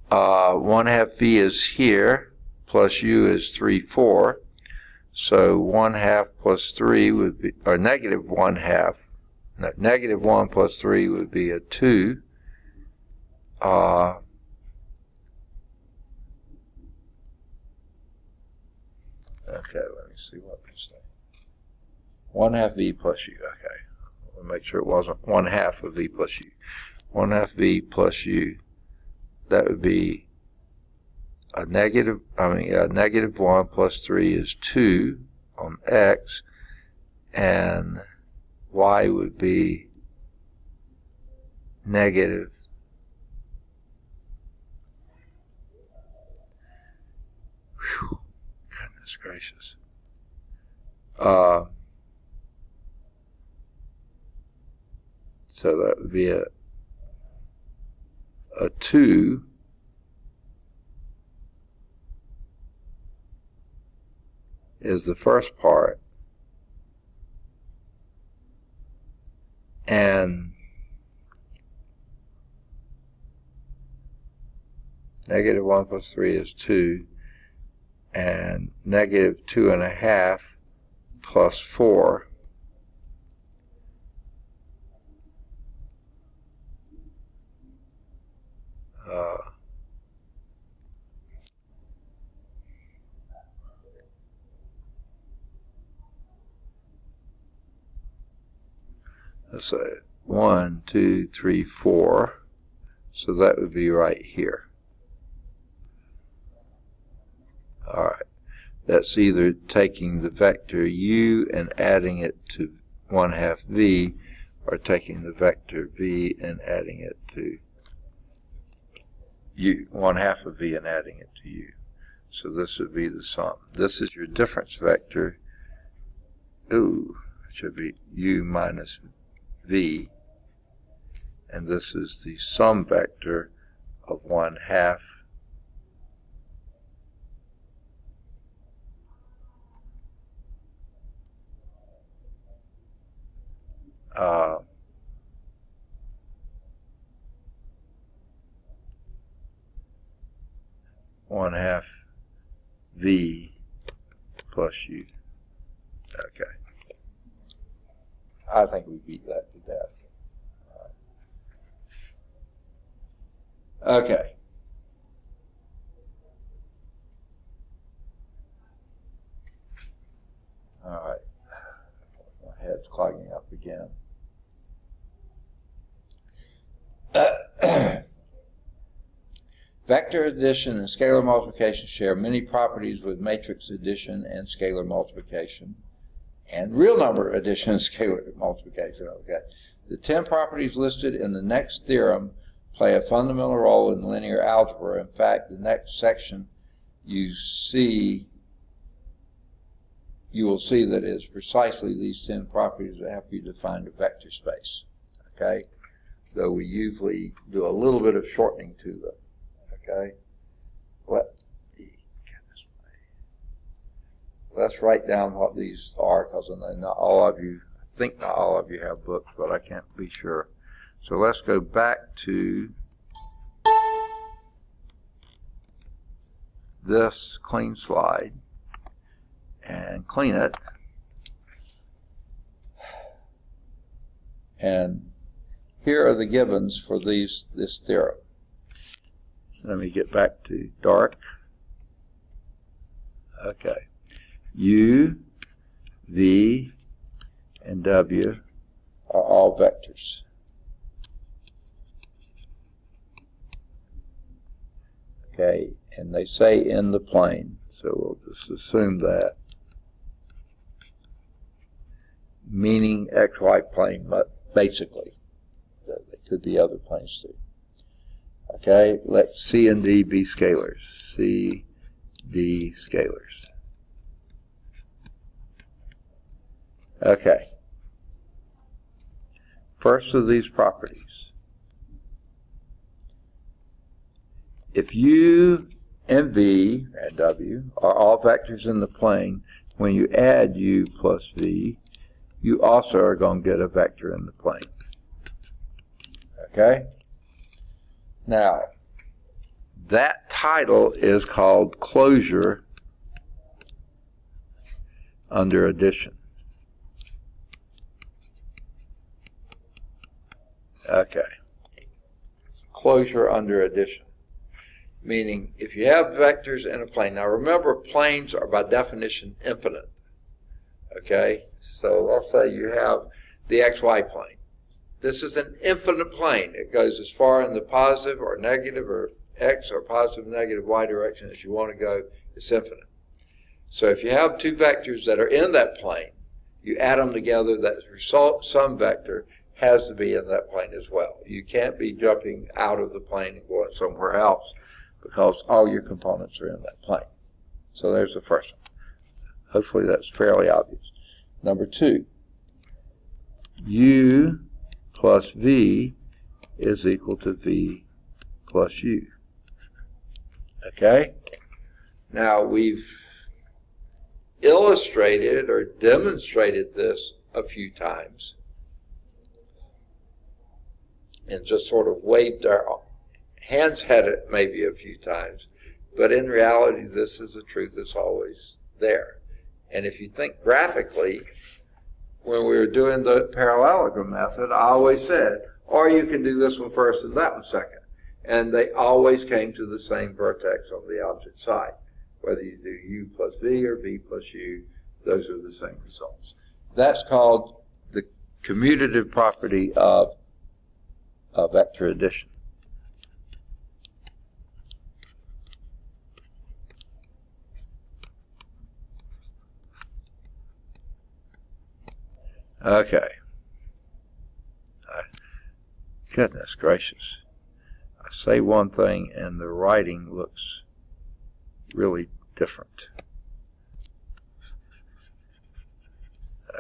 1/2 V is here, plus U is 3, 4. So 1/2 plus 3 would be, or -1/2. No, -1 plus 3 would be a 2. Okay, let me see what we say. 1/2 V plus U. Okay, I'll make sure it wasn't 1/2 of V plus U. 1/2 V plus U. That would be a -1 plus 3 is 2 on X, and Y would be negative. Whew, goodness gracious. So that would be a 2 is the first part, and -1 plus 3 is 2, and -2.5 plus 4 let's say 1, 2, 3, 4. So that would be right here. All right. That's either taking the vector U and adding it to 1/2 V, or taking the vector V and adding it to U, 1/2 of V and adding it to U. So this would be the sum. This is your difference vector. Ooh, it should be U minus V, and this is the sum vector of 1/2 1/2 V plus U. Okay. I think we beat that to death. Okay. All right. My head's clogging up again. Vector addition and scalar multiplication share many properties with matrix addition and scalar multiplication, and real number addition and scalar multiplication. Okay. The 10 properties listed in the next theorem play a fundamental role in linear algebra. In fact, the next section you will see that it's precisely these 10 properties that help you define a vector space. Okay? Though we usually do a little bit of shortening to them. Okay? Let's write down what these are, because not all of you, I think not all of you have books, but I can't be sure. So let's go back to this clean slide and clean it. And here are the givens for this theorem. Let me get back to dark. Okay. U, V, and W are all vectors. Okay, and they say in the plane, so we'll just assume that. Meaning XY plane, but basically. There could be other planes too. Okay, let C and D be scalars. C, D, scalars. Okay. First of these properties. If U and V and W are all vectors in the plane, when you add U plus V, you also are going to get a vector in the plane. Okay? Now, that title is called closure under addition. Okay. Closure under addition. Meaning, if you have vectors in a plane, now remember, planes are by definition infinite. Okay? So let's say you have the XY plane. This is an infinite plane. It goes as far in the positive or negative or X or positive, negative, Y direction as you want to go. It's infinite. So if you have two vectors that are in that plane, you add them together, that result sum vector has to be in that plane as well. You can't be jumping out of the plane and going somewhere else because all your components are in that plane. So there's the first one. Hopefully that's fairly obvious. Number two, U plus V is equal to V plus U. Okay? Now we've illustrated or demonstrated this a few times and just sort of waved our hands at it maybe a few times, but in reality this is a truth that's always there. And if you think graphically, when we were doing the parallelogram method, I always said, or you can do this one first and that one second. And they always came to the same vertex on the opposite side. Whether you do U plus V or V plus U, those are the same results. That's called the commutative property of vector addition. Okay. Goodness gracious. I say one thing and the writing looks really different.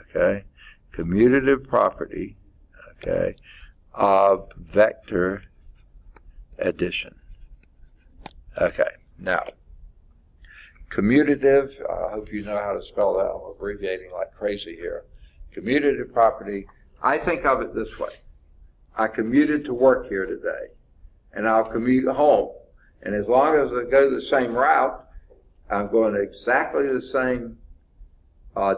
Okay. Commutative property, okay, of vector addition. Okay. Now, commutative, I hope you know how to spell that. I'm abbreviating like crazy here. Commutative property, I think of it this way. I commuted to work here today, and I'll commute home. And as long as I go the same route, I'm going exactly the same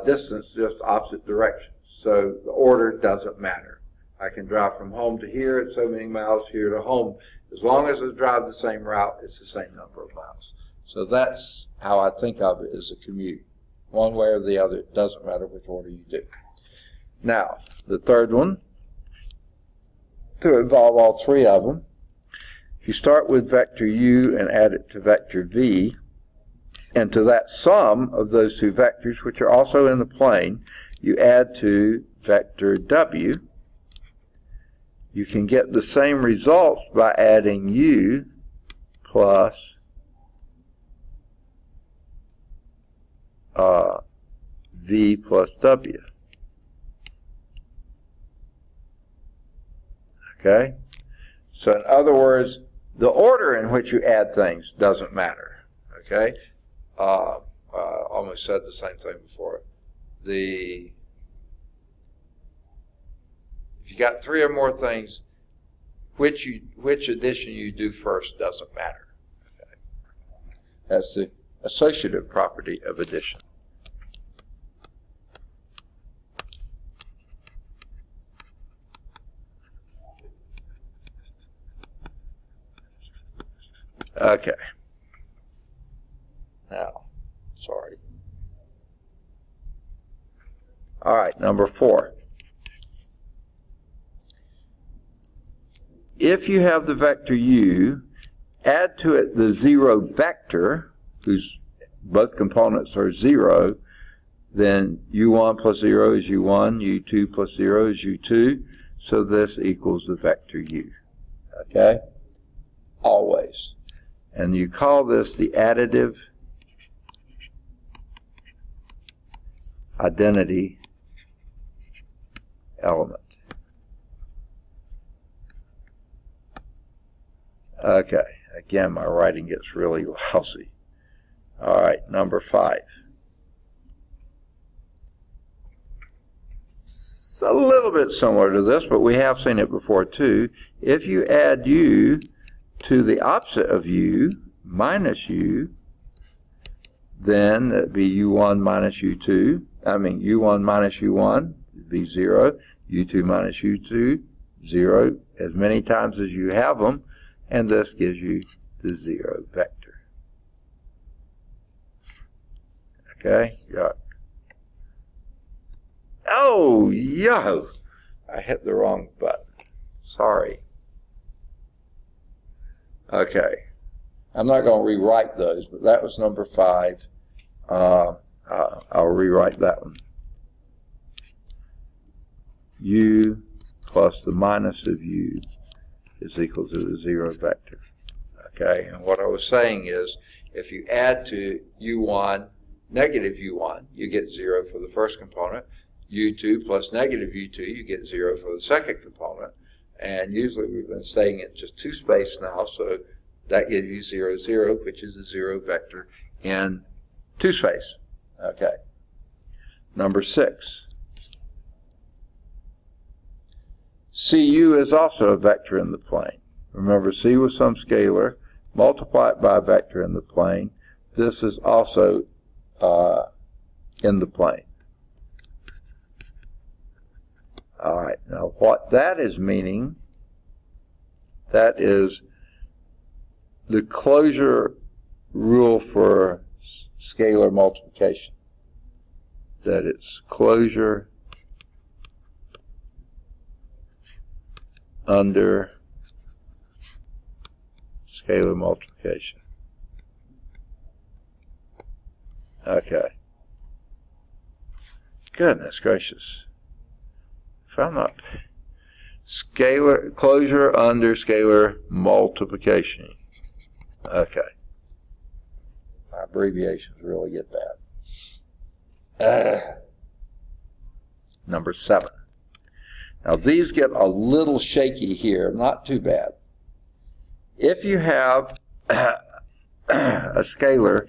distance, just opposite directions. So the order doesn't matter. I can drive from home to here at so many miles, here to home. As long as I drive the same route, it's the same number of miles. So that's how I think of it as a commute. One way or the other, it doesn't matter which order you do. Now, the third one, to involve all three of them, you start with vector u and add it to vector v, and to that sum of those two vectors, which are also in the plane, you add to vector w. You can get the same results by adding u plus v plus w. Okay? So in other words, the order in which you add things doesn't matter. Okay? Almost said the same thing before. If you got three or more things, which addition you do first doesn't matter. Okay? That's the associative property of addition. Okay. Now, sorry. All right, number 4. If you have the vector u, add to it the 0 vector, whose both components are 0, then u1 plus 0 is u1, u2 plus 0 is u2, so this equals the vector u. Okay? Always. And you call this the additive identity element. Okay, again, my writing gets really lousy. All right, number 5. It's a little bit similar to this, but we have seen it before too. If you add u to the opposite of u, minus u, then that'd be u1 minus u2. u1 minus u1 would be 0. u2 minus u2, 0, as many times as you have them, and this gives you the 0 vector. Okay? Yuck. Oh, yo! I hit the wrong button. Sorry. Okay. I'm not going to rewrite those, but that was number 5. I'll rewrite that one. U plus the minus of u is equal to the 0 vector. Okay, and what I was saying is, if you add to u1, negative u1, you get 0 for the first component. u2 plus negative u2, you get 0 for the second component. And usually we've been staying in just 2 space now, so that gives you 0, 0, which is a 0 vector in 2 space. Okay. Number 6. Cu is also a vector in the plane. Remember, C was some scalar. Multiply it by a vector in the plane. This is also in the plane. All right. Now, what that is meaning, that is the closure rule for scalar multiplication. That it's closure under scalar multiplication. Okay. Goodness gracious. If I'm not scalar closure under scalar multiplication. Okay. My abbreviations really get bad. Number 7. Now these get a little shaky here, not too bad. If you have a scalar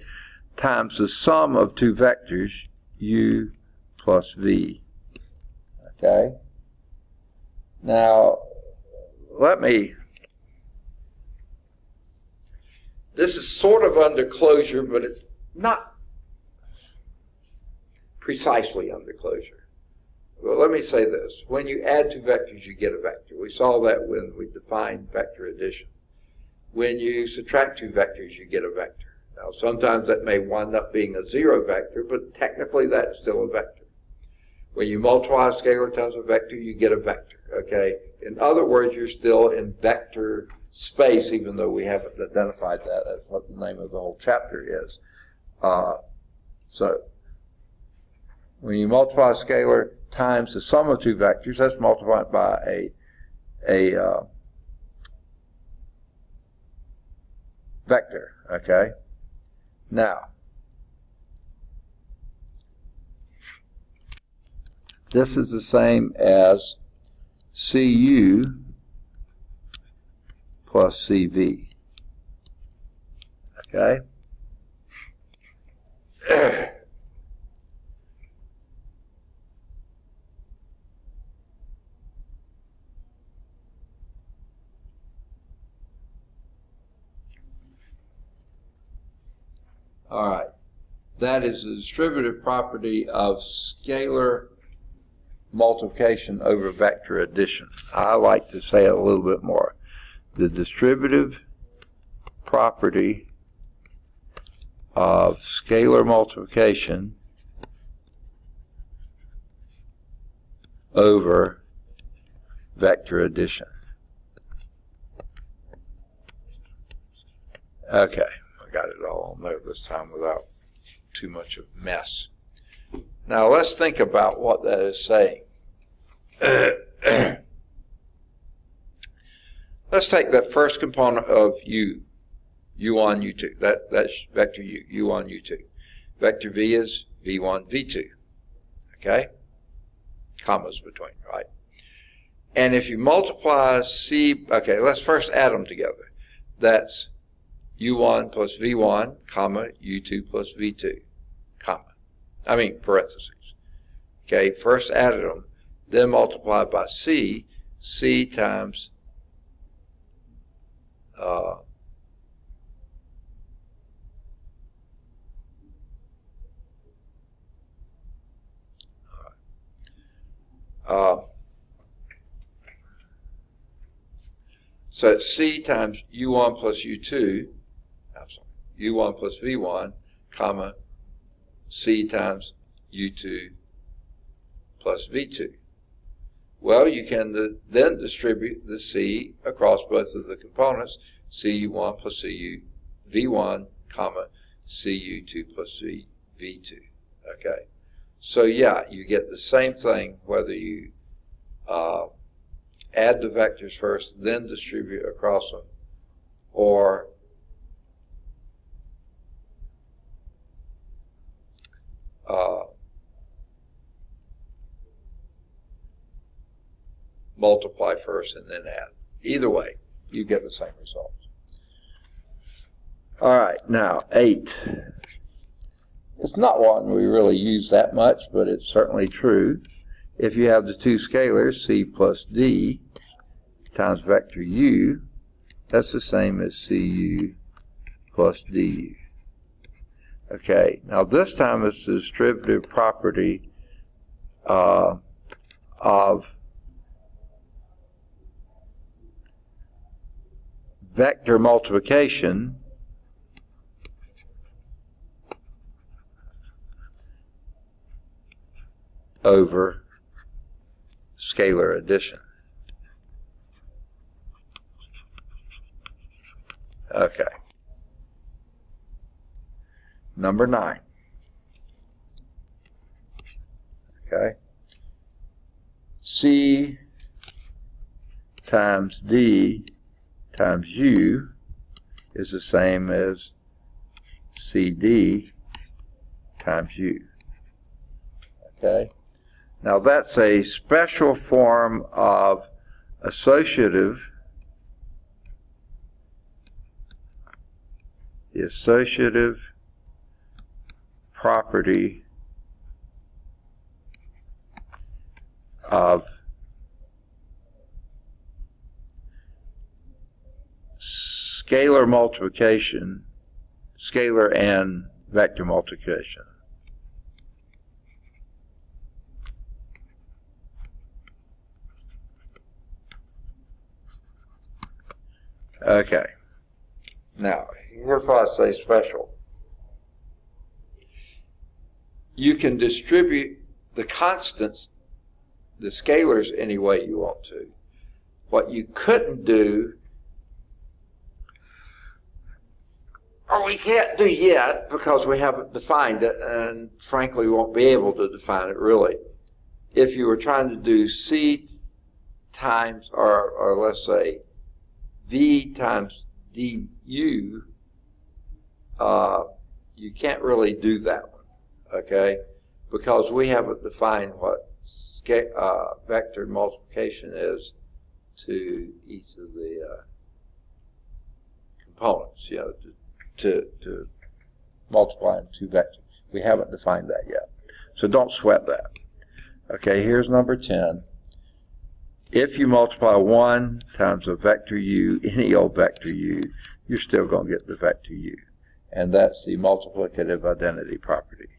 times the sum of 2 vectors, u plus v. Okay? Now, this is sort of under closure, but it's not precisely under closure. Well, let me say this. When you add two vectors, you get a vector. We saw that when we defined vector addition. When you subtract two vectors, you get a vector. Now, sometimes that may wind up being a zero vector, but technically that's still a vector. When you multiply a scalar times a vector, you get a vector, okay? In other words, you're still in vector space, even though we haven't identified that. That's what the name of the whole chapter is. So, when you multiply a scalar times the sum of two vectors, that's multiplied by a vector, okay? Now, this is the same as Cu plus Cv, okay? All right, that is the distributive property of scalar multiplication over vector addition. I like to say it a little bit more. The distributive property of scalar multiplication over vector addition. Okay. Got it all on there this time without too much of a mess. Now let's think about what that is saying. Let's take that first component of u1, u2. That's vector u, u1, u2. Vector v is v1, v2. Okay? Commas between, right? And if you multiply c, okay, let's first add them together. That's u1 plus v1, comma, u2 plus v2, comma. I mean, parentheses. Okay, first added them, then multiplied by c, c times so it's c times u1 plus u2, u1 plus v1, comma, c times u2 plus v2. Well, you can then distribute the c across both of the components, cu1 plus v1, comma, cu2 plus v2. Okay, so yeah, you get the same thing whether you add the vectors first, then distribute across them, or multiply first and then add. Either way, you get the same results. All right, now 8. It's not one we really use that much, but it's certainly true. If you have the two scalars, c plus d times vector u, that's the same as cu plus du. Okay, now this time it's the distributive property of vector multiplication over scalar addition. Okay. Number 9. Okay. C times D times U is the same as CD times U. Okay. Now that's a special form of associative. The associative property of scalar multiplication, scalar and vector multiplication. Okay. Now, here's why I say special. You can distribute the constants, the scalars, any way you want to. What you couldn't do, or we can't do yet because we haven't defined it, and frankly we won't be able to define it really. If you were trying to do C times, or let's say V times du, you can't really do that one, okay? Because we haven't defined what vector multiplication is to each of the components, you know, to multiply in two vectors. We haven't defined that yet. So don't sweat that. Okay, here's number 10. If you multiply 1 times a vector u, any old vector u, you're still going to get the vector u. And that's the multiplicative identity property.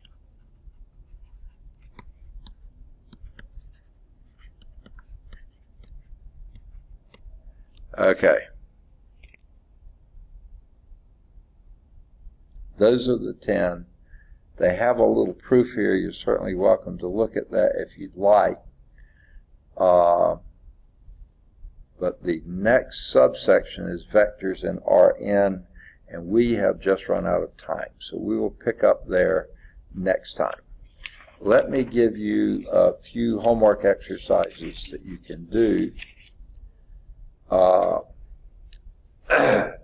Okay. Those are the 10. They have a little proof here. You're certainly welcome to look at that if you'd like. But the next subsection is vectors in Rn, and we have just run out of time. So we will pick up there next time. Let me give you a few homework exercises that you can do.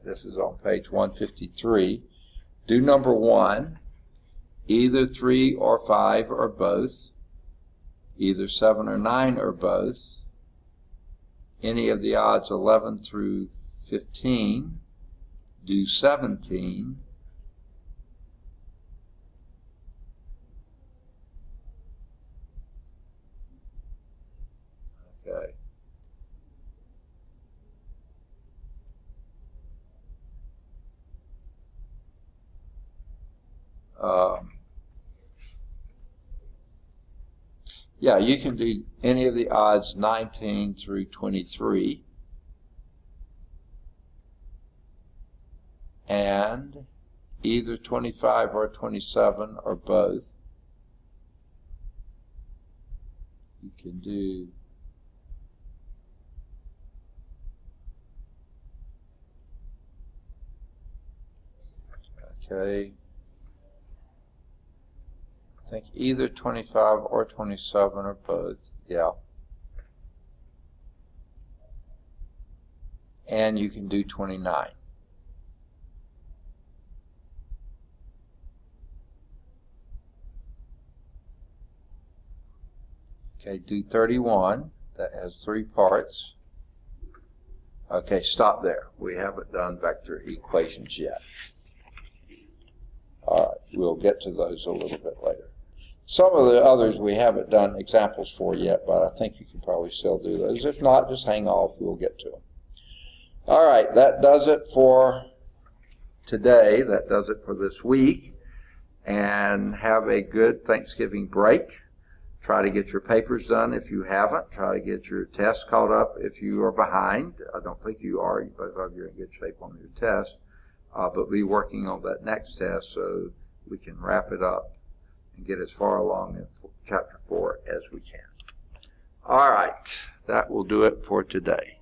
This is on page 153. Do number 1, either 3 or 5 or both, either 7 or 9 or both, any of the odds 11 through 15, do 17, okay. Yeah, you can do any of the odds 19 through 23. And either 25 or 27 or both. You can do okay. I think either 25 or 27 or both, yeah. And you can do 29. Okay, do 31. That has 3 parts. Okay, stop there. We haven't done vector equations yet. All right, we'll get to those a little bit later. Some of the others we haven't done examples for yet, but I think you can probably still do those. If not, just hang off. We'll get to them. All right, that does it for today. That does it for this week. And have a good Thanksgiving break. Try to get your papers done if you haven't. Try to get your tests caught up if you are behind. I don't think you are. Both of you are in good shape on your test. But be working on that next test so we can wrap it up and get as far along in Chapter 4 as we can. All right, that will do it for today.